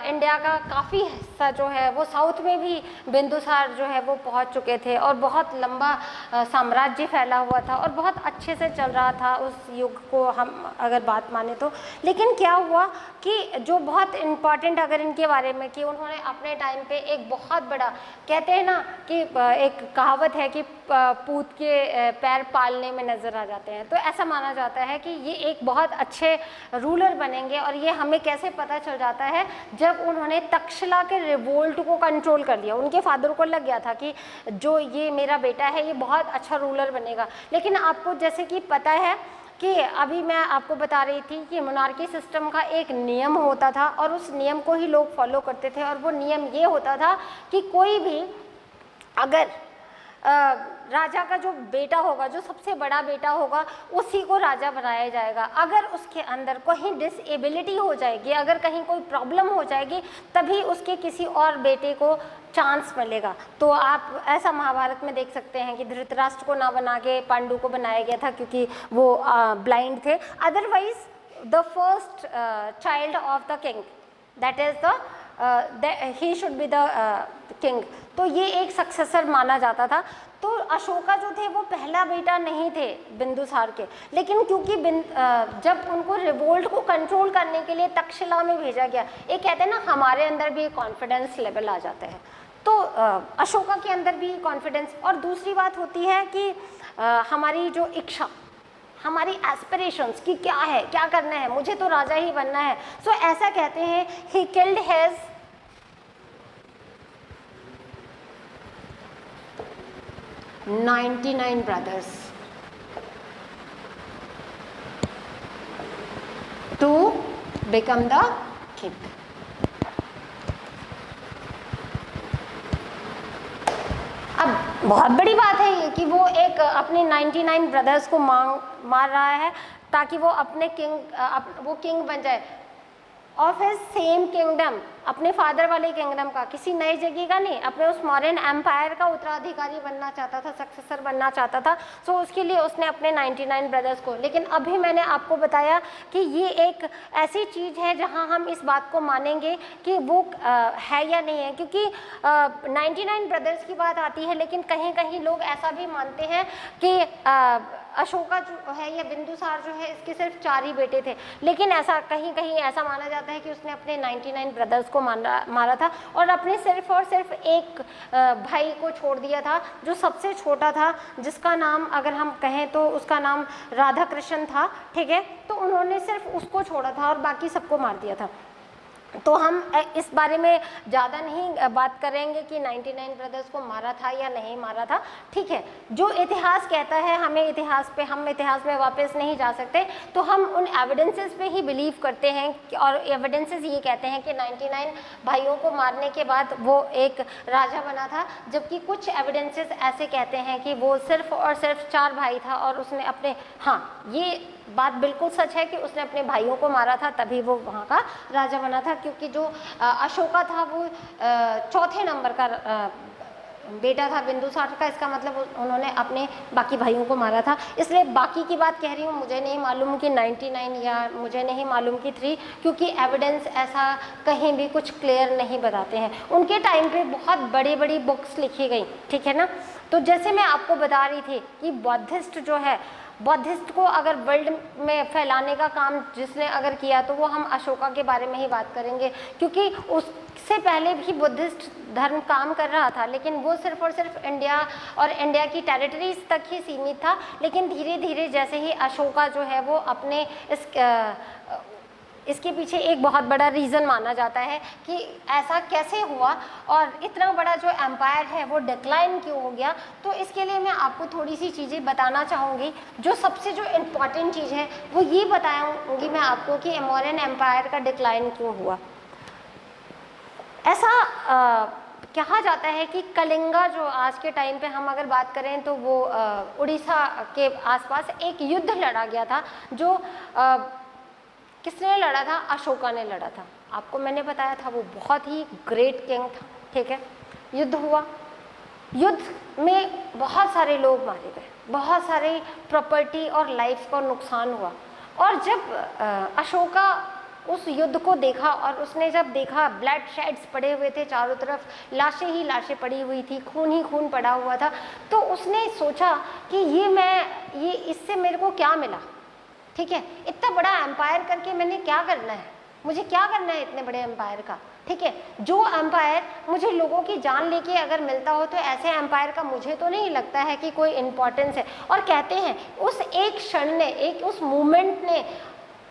इंडिया का काफ़ी हिस्सा जो है वो साउथ में भी बिंदुसार जो है वो पहुँच चुके थे और बहुत लंबा साम्राज्य फैला हुआ था और बहुत अच्छे से चल रहा था उस युग को हम अगर बात माने तो. लेकिन क्या हुआ कि जो बहुत इम्पॉर्टेंट अगर इनके बारे में कि उन्होंने अपने टाइम पे एक बहुत बड़ा, कहते हैं ना कि एक कहावत है कि पूत के पैर पालने में नज़र आ जाते हैं, तो ऐसा माना जाता है कि ये एक बहुत अच्छे रूलर बनेंगे. और ये हमें कैसे पता चल जाता है, जब उन्होंने तक्षशिला के रिवोल्ट को कंट्रोल कर लिया. उनके फादर को लग गया था कि जो ये मेरा बेटा है ये बहुत अच्छा रूलर बनेगा. लेकिन आपको जैसे कि पता है कि अभी मैं आपको बता रही थी कि मोनार्की सिस्टम का एक नियम होता था और उस नियम को ही लोग फॉलो करते थे. और वो नियम ये होता था कि कोई भी अगर राजा का जो बेटा होगा, जो सबसे बड़ा बेटा होगा, उसी को राजा बनाया जाएगा. अगर उसके अंदर कहीं डिसेबिलिटी हो जाएगी, अगर कहीं कोई प्रॉब्लम हो जाएगी, तभी उसके किसी और बेटे को चांस मिलेगा. तो आप ऐसा महाभारत में देख सकते हैं कि धृतराष्ट्र को ना बना के पांडु को बनाया गया था क्योंकि वो ब्लाइंड थे. Otherwise the first child of the king, that is the he should be the king. तो ये एक सक्सेसर माना जाता था. तो अशोका जो थे वो पहला बेटा नहीं थे बिंदुसार के, लेकिन क्योंकि जब उनको रिवोल्ट को कंट्रोल करने के लिए तक्षशिला में भेजा गया, ये कहते हैं ना हमारे अंदर भी कॉन्फिडेंस लेवल आ जाता है. तो अशोका के अंदर भी कॉन्फिडेंस. और दूसरी बात होती है कि हमारी जो इच्छा, हमारी एस्पिरेशंस कि क्या है, क्या करना है, मुझे तो राजा ही बनना है. सो ऐसा कहते हैं he killed his 99 brothers to become the king. अब बहुत बड़ी बात है ये कि वो एक अपने 99 ब्रदर्स को मार रहा है ताकि वो अपने वो किंग बन जाए ऑफ हिज सेम किंगडम, अपने फादर वाले किंगडम का, किसी नई जगह का नहीं. अपने उस मौर्यन एम्पायर का उत्तराधिकारी बनना चाहता था, सक्सेसर बनना चाहता था. सो उसके लिए उसने अपने 99 ब्रदर्स को. लेकिन अभी मैंने आपको बताया कि ये एक ऐसी चीज़ है जहां हम इस बात को मानेंगे कि वो है या नहीं है, क्योंकि 99 ब्रदर्स की बात आती है, लेकिन कहीं कहीं लोग ऐसा भी मानते हैं कि अशोका जो है या बिंदुसार जो है इसके सिर्फ 4 ही बेटे थे. लेकिन ऐसा कहीं कहीं ऐसा माना जाता है कि उसने अपने 99 ब्रदर्स को मारा था और अपने सिर्फ और सिर्फ एक भाई को छोड़ दिया था जो सबसे छोटा था, जिसका नाम अगर हम कहें तो उसका नाम राधा कृष्ण था. ठीक है, तो उन्होंने सिर्फ उसको छोड़ा था और बाकी सबको मार दिया था. तो हम इस बारे में ज़्यादा नहीं बात करेंगे कि 99 ब्रदर्स को मारा था या नहीं मारा था. ठीक है, जो इतिहास कहता है, हम इतिहास में वापस नहीं जा सकते, तो हम उन एविडेंसेस पे ही बिलीव करते हैं. और एविडेंसेस ये कहते हैं कि 99 भाइयों को मारने के बाद वो एक राजा बना था, जबकि कुछ एविडेंसेस ऐसे कहते हैं कि वो सिर्फ और सिर्फ 4 भाई था और उसने अपने, हाँ ये बात बिल्कुल सच है कि उसने अपने भाइयों को मारा था तभी वो वहाँ का राजा बना था, क्योंकि जो अशोका था वो 4थे नंबर का बेटा था बिंदुसार का. इसका मतलब उन्होंने अपने बाकी भाइयों को मारा था. इसलिए बाकी की बात कह रही हूँ, मुझे नहीं मालूम कि 99 या मुझे नहीं मालूम कि 3, क्योंकि एविडेंस ऐसा कहीं भी कुछ क्लियर नहीं बताते हैं. उनके टाइम पे बहुत बड़ी बड़ी बुक्स लिखी गई, ठीक है ना. तो जैसे मैं आपको बता रही थी कि बौद्धिस्ट जो है, बौद्धिस्ट को अगर वर्ल्ड में फैलाने का काम जिसने अगर किया तो वो हम अशोका के बारे में ही बात करेंगे, क्योंकि उससे पहले भी बुद्धिस्ट धर्म काम कर रहा था, लेकिन वो सिर्फ और सिर्फ इंडिया और इंडिया की टेरिटरीज तक ही सीमित था। लेकिन धीरे धीरे जैसे ही अशोका जो है वो अपने इसके पीछे एक बहुत बड़ा रीज़न माना जाता है कि ऐसा कैसे हुआ और इतना बड़ा जो एम्पायर है वो डिक्लाइन क्यों हो गया। तो इसके लिए मैं आपको थोड़ी सी चीज़ें बताना चाहूँगी। जो सबसे जो इम्पॉर्टेंट चीज़ है वो ये बताऊँगी मैं आपको कि मौर्यन एम्पायर का डिक्लाइन क्यों हुआ। ऐसा कहा जाता है कि कलिंगा जो आज के टाइम पे हम अगर बात करें तो वो उड़ीसा के आसपास एक युद्ध लड़ा गया था, जो किसने लड़ा था? अशोका ने लड़ा था। आपको मैंने बताया था वो बहुत ही ग्रेट किंग था, ठीक है। युद्ध हुआ, युद्ध में बहुत सारे लोग मारे गए, बहुत सारे प्रॉपर्टी और लाइफ को नुकसान हुआ। और जब अशोका उस युद्ध को देखा और उसने जब देखा ब्लड शेड्स पड़े हुए थे चारों तरफ, लाशें ही लाशें पड़ी हुई थी, खून ही खून पड़ा हुआ था, तो उसने सोचा कि ये इससे मेरे को क्या मिला, ठीक है। इतना बड़ा एम्पायर करके मैंने क्या करना है, मुझे क्या करना है इतने बड़े एम्पायर का, ठीक है। जो एम्पायर मुझे लोगों की जान लेके अगर मिलता हो तो ऐसे एम्पायर का मुझे तो नहीं लगता है कि कोई इम्पोर्टेंस है। और कहते हैं उस एक क्षण ने, उस मोमेंट ने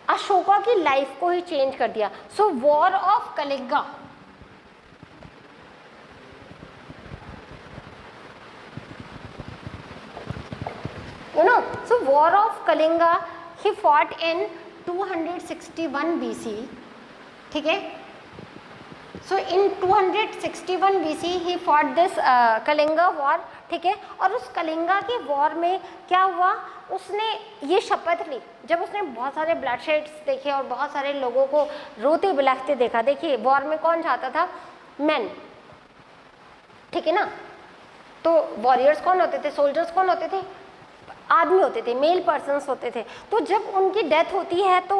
अशोका की लाइफ को ही चेंज कर दिया। So war of Kalinga, so war of Kalinga he fought in 261 BC, ठीक है। So in 261 BC he fought this Kalinga war, ठीक है। और उस कलिंगा के वॉर में क्या हुआ, उसने ये शपथ ली, जब उसने बहुत सारे ब्लड शेड्स देखे और बहुत सारे लोगों को रोते बिलखते देखा। देखिए वॉर में कौन जाता था? मैन, ठीक है ना। तो वॉरियर्स कौन होते थे? सोल्जर्स कौन होते थे? आदमी होते थे, मेल पर्सन्स होते थे। तो जब उनकी डेथ होती है तो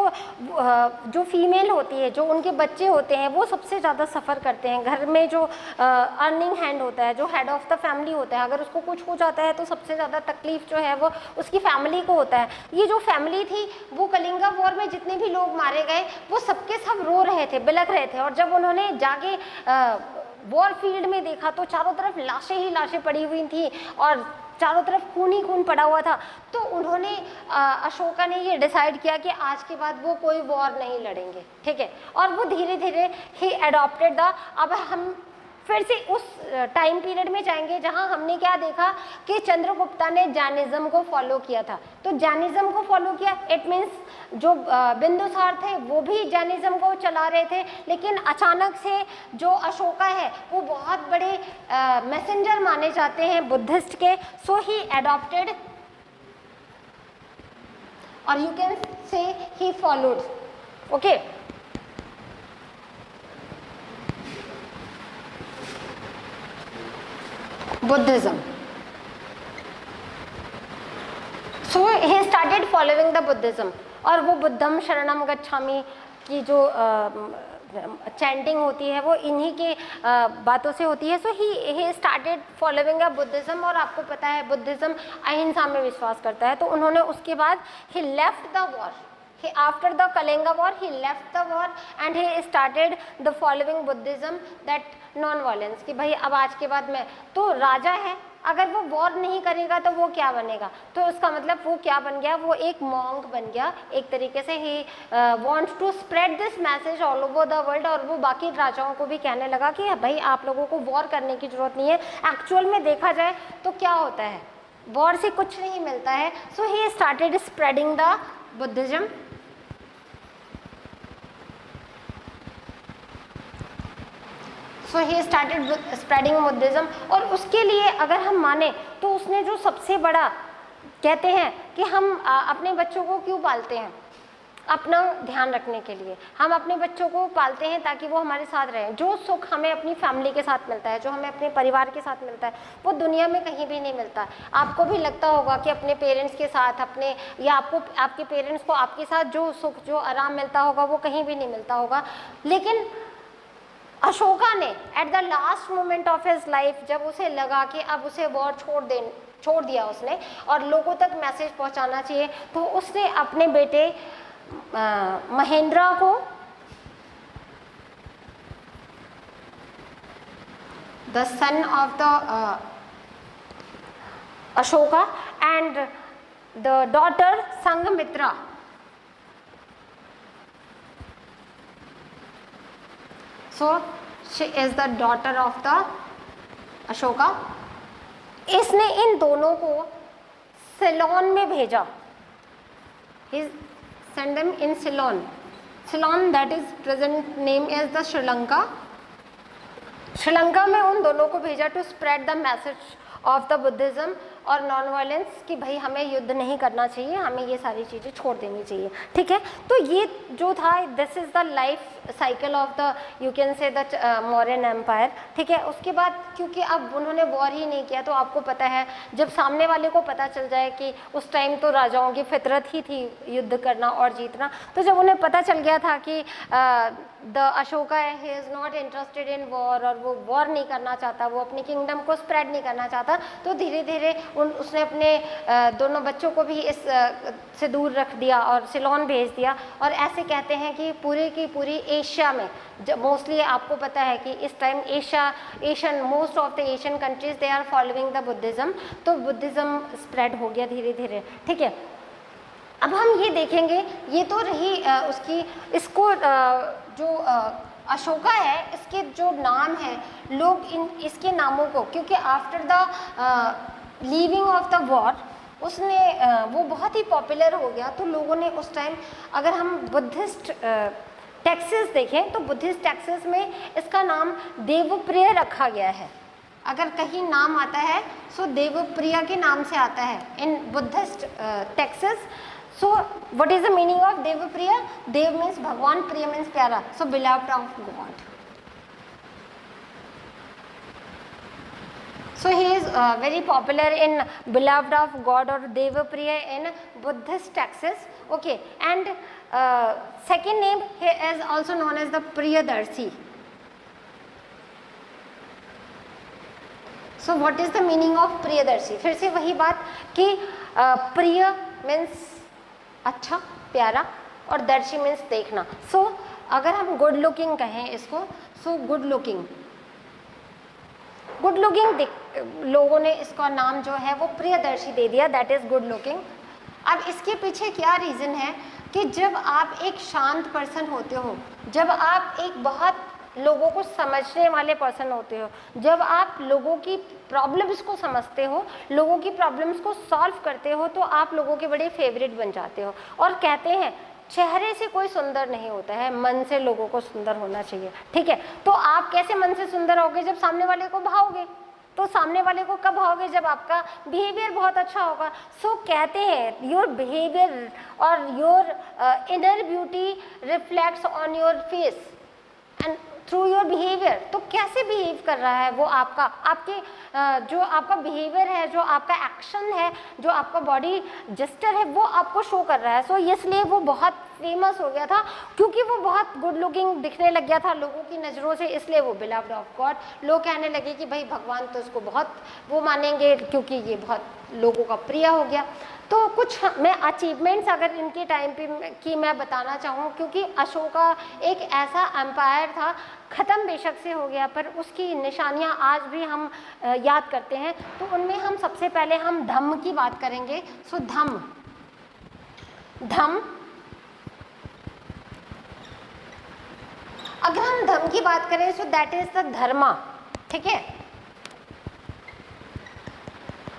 जो फीमेल होती है, जो उनके बच्चे होते हैं, वो सबसे ज़्यादा सफ़र करते हैं। घर में जो अर्निंग हैंड होता है, जो हेड ऑफ़ द फैमिली होता है, अगर उसको कुछ हो जाता है तो सबसे ज़्यादा तकलीफ जो है वो उसकी फैमिली को होता है। ये जो फैमिली थी वो कलिंगा वॉर में जितने भी लोग मारे गए वो सबके सब रो रहे थे, बिलख रहे थे। और जब उन्होंने जाके वॉर फील्ड में देखा तो चारों तरफ लाशें ही लाशें पड़ी हुई थी और चारों तरफ खून ही खून पड़ा हुआ था। तो उन्होंने अशोका ने ये डिसाइड किया कि आज के बाद वो कोई वॉर नहीं लड़ेंगे, ठीक है। और वो धीरे धीरे ही एडॉप्टेड द, अब हम फिर से उस टाइम पीरियड में जाएंगे जहां हमने क्या देखा कि चंद्रगुप्ता ने जैनिज्म को फॉलो किया था। तो जैनिज्म को फॉलो किया, इट मीन्स जो बिंदुसार थे वो भी जैनिज्म को चला रहे थे, लेकिन अचानक से जो अशोका है वो बहुत बड़े मैसेंजर माने जाते हैं बुद्धिस्ट के। सो ही एडॉप्टेड और यू कैन से he followed, okay. Buddhism. So he started following the Buddhism और वो बुद्धम शरणम गच्छामि की जो चैंटिंग होती है वो इन्हीं के बातों से होती है। So he started following a Buddhism. और आपको पता है बुद्धिज्म अहिंसा में विश्वास करता है। तो उन्होंने उसके बाद he left the war, after the Kalinga war he left the war and he started the following Buddhism, that non-violence, कि भाई अब आज के बाद मैं तो राजा है, अगर वो वॉर नहीं करेगा तो वो क्या बनेगा? तो उसका मतलब वो क्या बन गया? वो एक मॉन्क बन गया एक तरीके से। He wants to spread this message all over the world. और वो बाकी राजाओं को भी कहने लगा कि भाई आप लोगों को वॉर करने की जरूरत नहीं है। एक्चुअल में देखा जाए तो क्या होता है, वॉर से कुछ नहीं मिलता है। So he started spreading the Buddhism. So he started spreading Buddhism. और उसके लिए अगर हम माने तो उसने जो सबसे बड़ा, कहते हैं कि हम अपने बच्चों को क्यों पालते हैं? अपना ध्यान रखने के लिए हम अपने बच्चों को पालते हैं ताकि वो हमारे साथ रहें। जो सुख हमें अपनी फैमिली के साथ मिलता है, जो हमें अपने परिवार के साथ मिलता है, वो दुनिया में कहीं भी नहीं मिलता। आपको भी लगता होगा कि अपने पेरेंट्स के साथ अपने या आपको आपके पेरेंट्स को आपके साथ जो सुख जो आराम मिलता होगा वो कहीं भी नहीं मिलता होगा। लेकिन अशोका ने at the last moment of his life, जब उसे लगा कि अब उसे वॉर छोड़ दिया उसने और लोगों तक मैसेज पहुंचाना चाहिए, तो उसने अपने बेटे महेंद्र को the son of the Ashoka and the daughter Sanghamitra, so she is the daughter of the Ashoka. इसने इन दोनों को सिलोन में भेजा, he sent them in Ceylon that is present name as the Sri Lanka. Sri Lanka में उन दोनों को भेजा to spread the message of the Buddhism और नॉन वायलेंस, कि भाई हमें युद्ध नहीं करना चाहिए, हमें ये सारी चीज़ें छोड़ देनी चाहिए, ठीक है। तो ये जो था, this is the life cycle of the, you can say the Mauryan empire, ठीक है। उसके बाद क्योंकि अब उन्होंने वॉर ही नहीं किया, तो आपको पता है जब सामने वाले को पता चल जाए कि उस टाइम तो राजाओं की फितरत ही थी युद्ध करना और जीतना, तो जब उन्हें पता चल गया था कि the Ashoka he is not interested in war, और वो वॉर नहीं करना चाहता, वो अपनी किंगडम को स्प्रेड नहीं करना चाहता, तो धीरे धीरे उसने अपने दोनों बच्चों को भी इस से दूर रख दिया और सिलोन भेज दिया। और ऐसे कहते हैं कि पूरी की पूरी एशिया में, मोस्टली आपको पता है कि इस time Asian most of the Asian countries they are following the Buddhism, तो बुद्धिज़्म स्प्रेड हो गया धीरे धीरे, ठीक है। अब हम ये देखेंगे, ये तो रही उसकी, इसको जो अशोका है, इसके जो नाम है, लोग इसके नामों को, क्योंकि after the leaving of the war उसने वो बहुत ही पॉपुलर हो गया, तो लोगों ने उस टाइम, अगर हम बुद्धिस्ट टेक्सेस देखें तो बुद्धिस्ट टेक्सेस में इसका नाम देवप्रिय रखा गया है। अगर कहीं नाम आता है सो देवप्रिय के नाम से आता है in Buddhist texts. So what is the meaning of Devapriya? देव मीन्स भगवान, प्रिय मीन्स प्यारा, so beloved of god. So he is very popular in beloved of God or Devapriya in Buddhist texts. Okay, and second name he is also known as the Priyadarshi. So what is the meaning of Priyadarshi? फिर से वही बात कि प्रिय means अच्छा, प्यारा, और दर्शी means देखना। So अगर हम गुड लुकिंग कहें इसको, so गुड लुकिंग लोगों ने इसका नाम जो है वो प्रियदर्शी दे दिया, दैट इज गुड लुकिंग। अब इसके पीछे क्या रीज़न है कि जब आप एक शांत पर्सन होते हो, जब आप एक बहुत लोगों को समझने वाले पर्सन होते हो, जब आप लोगों की प्रॉब्लम्स को समझते हो, लोगों की प्रॉब्लम्स को सॉल्व करते हो, तो आप लोगों के बड़े फेवरेट बन जाते हो। और कहते हैं चेहरे से कोई सुंदर नहीं होता है, मन से लोगों को सुंदर होना चाहिए, ठीक है। तो आप कैसे मन से सुंदर होगे? जब सामने वाले को भाओगे। तो सामने वाले को कब भाओगे? जब आपका बिहेवियर बहुत अच्छा होगा। सो कहते हैं योर बिहेवियर और your inner beauty reflects on your face and through your behaviour. तो कैसे बिहेव कर रहा है वो आपके जो आपका बिहेवियर है, जो आपका एक्शन है, जो आपका बॉडी जेस्चर है, वो आपको शो कर रहा है। सो इसलिए वो बहुत फेमस हो गया था, क्योंकि वो बहुत गुड लुकिंग दिखने लग गया था लोगों की नज़रों से, इसलिए वो बिलव्ड ऑफ गॉड। लोग कहने लगे कि भाई भगवान तो इसको बहुत वो मानेंगे, क्योंकि ये बहुत लोगों का प्रिय हो गया। तो कुछ मैं अचीवमेंट्स अगर इनके टाइम पे की मैं बताना चाहूँ, क्योंकि अशोका एक ऐसा एम्पायर था, ख़त्म बेशक से हो गया, पर उसकी निशानियाँ आज भी हम याद करते हैं। तो उनमें हम सबसे पहले हम धम्म की बात करेंगे। सो धम्म अगर हम धम्म की बात करें सो दैट इज द धर्मा, ठीक है।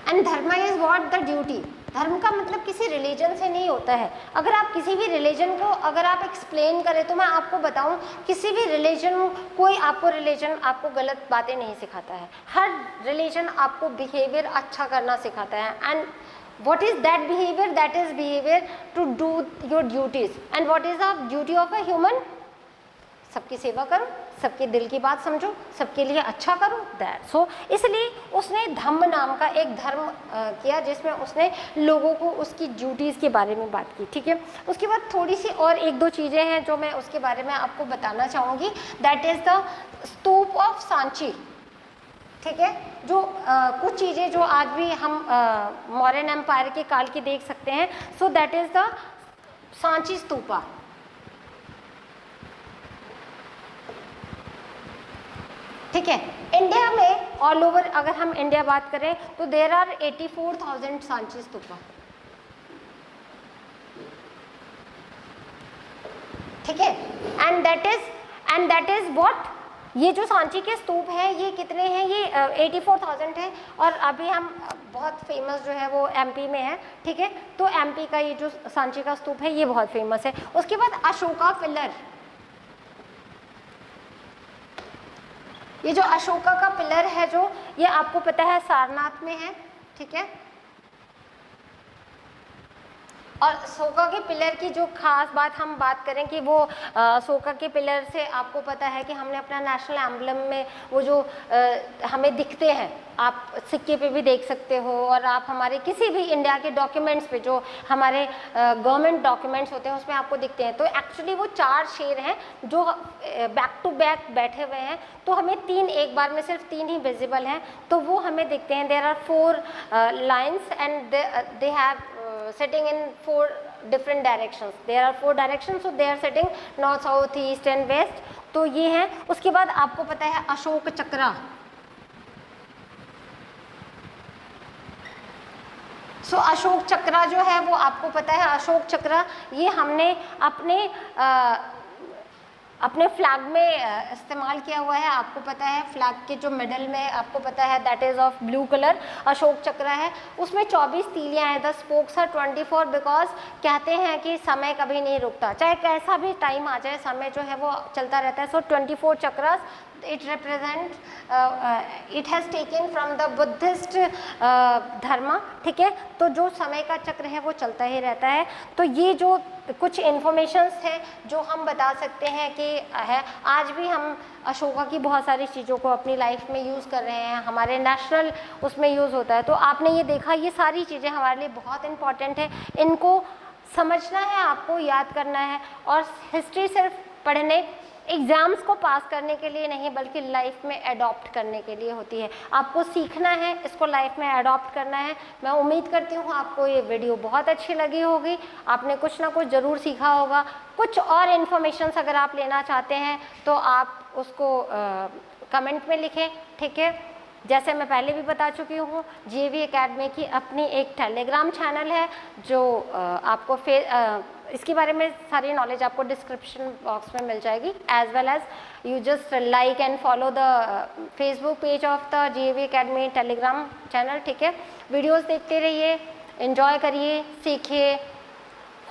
And Dharma is what? The duty. धर्म का मतलब किसी रिलीजन से नहीं होता है। अगर आप किसी भी रिलीजन को अगर आप एक्सप्लेन करें, तो मैं आपको बताऊं, किसी भी रिलीजन, कोई आपको रिलीजन आपको गलत बातें नहीं सिखाता है। हर रिलीजन आपको बिहेवियर अच्छा करना सिखाता है। And what is that behavior? That is behavior to do your duties. And what is the duty of a human? सबकी सेवा करो, सबके दिल की बात समझो, सबके लिए अच्छा करो, दैट सो इसलिए उसने धम्म नाम का एक धर्म किया जिसमें उसने लोगों को उसकी ड्यूटीज़ के बारे में बात की, ठीक है। उसके बाद थोड़ी सी और एक दो चीज़ें हैं जो मैं उसके बारे में आपको बताना चाहूँगी, that is the stupa of Sanchi, ठीक है। जो कुछ चीज़ें जो आज भी हम मौर्यन एम्पायर के काल की देख सकते हैं, सो that is the Sanchi stupa, ठीक है। इंडिया में ऑल ओवर अगर हम इंडिया बात करें तो देयर आर 84,000 सांची स्तूपा, ठीक है। एंड दैट इज व्हाट, ये जो सांची के स्तूप हैं ये कितने हैं, ये 84,000 है। और अभी हम बहुत फेमस जो है वो एमपी में है, ठीक है। तो एमपी का ये जो सांची का स्तूप है ये बहुत फेमस है। उसके बाद अशोका पिलर, ये जो अशोका का पिलर है जो ये आपको पता है सारनाथ में है, ठीक है। और अशोका के पिलर की जो खास बात हम बात करें कि वो अशोका के पिलर से आपको पता है कि हमने अपना नेशनल एम्बलम में वो जो हमें दिखते हैं, आप सिक्के पे भी देख सकते हो और आप हमारे किसी भी इंडिया के डॉक्यूमेंट्स पे जो हमारे गवर्नमेंट डॉक्यूमेंट्स होते हैं उसमें आपको दिखते हैं। तो एक्चुअली वो 4 शेर हैं जो बैक टू बैक बैठे हुए हैं, तो हमें 3 एक बार में सिर्फ 3 ही विजिबल हैं, तो वो हमें दिखते हैं। There are 4 lines and they have sitting in 4 different directions, there are 4 directions, so they are sitting north, south, east and west, तो ये हैं। उसके बाद आपको पता है अशोक चक्रा, सो अशोक चक्रा जो है वो आपको पता है, अशोक चक्रा ये हमने अपने फ्लैग में इस्तेमाल किया हुआ है। आपको पता है फ्लैग के जो मिडल में आपको पता है that is of blue colour, Ashok चक्र है। उसमें 24 तीलियाँ हैं, द स्पोक्स आर 24 बिकॉज कहते हैं कि समय कभी नहीं रुकता, चाहे कैसा भी टाइम आ जाए समय जो है वो चलता रहता है। सो 24 chakras it represent it has taken from the Buddhist धर्म, ठीक है। तो जो समय का चक्र है वो चलता ही रहता है। तो ये जो कुछ इन्फॉर्मेशंस हैं जो हम बता सकते हैं कि है, आज भी हम अशोका की बहुत सारी चीज़ों को अपनी लाइफ में यूज़ कर रहे हैं, हमारे नेशनल उसमें यूज़ होता है। तो आपने ये देखा, ये सारी चीज़ें हमारे लिए बहुत इंपॉर्टेंट है, इनको समझना है, आपको याद करना है। और हिस्ट्री सिर्फ पढ़ने एग्ज़ाम्स को पास करने के लिए नहीं बल्कि लाइफ में अडॉप्ट करने के लिए होती है। आपको सीखना है, इसको लाइफ में अडॉप्ट करना है। मैं उम्मीद करती हूँ आपको ये वीडियो बहुत अच्छी लगी होगी, आपने कुछ ना कुछ ज़रूर सीखा होगा। कुछ और इन्फॉर्मेशंस अगर आप लेना चाहते हैं तो आप उसको कमेंट में लिखें, ठीक है। जैसे मैं पहले भी बता चुकी हूँ, जीएवी एकेडमी की अपनी एक टेलीग्राम चैनल है जो आपको इसके बारे में सारी नॉलेज आपको डिस्क्रिप्शन बॉक्स में मिल जाएगी, as well as you just like and follow the Facebook page of the GAV academy Telegram channel, ठीक है। वीडियोस देखते रहिए, एंजॉय करिए, सीखिए।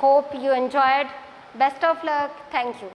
Hope you enjoyed. Best of luck, thank you.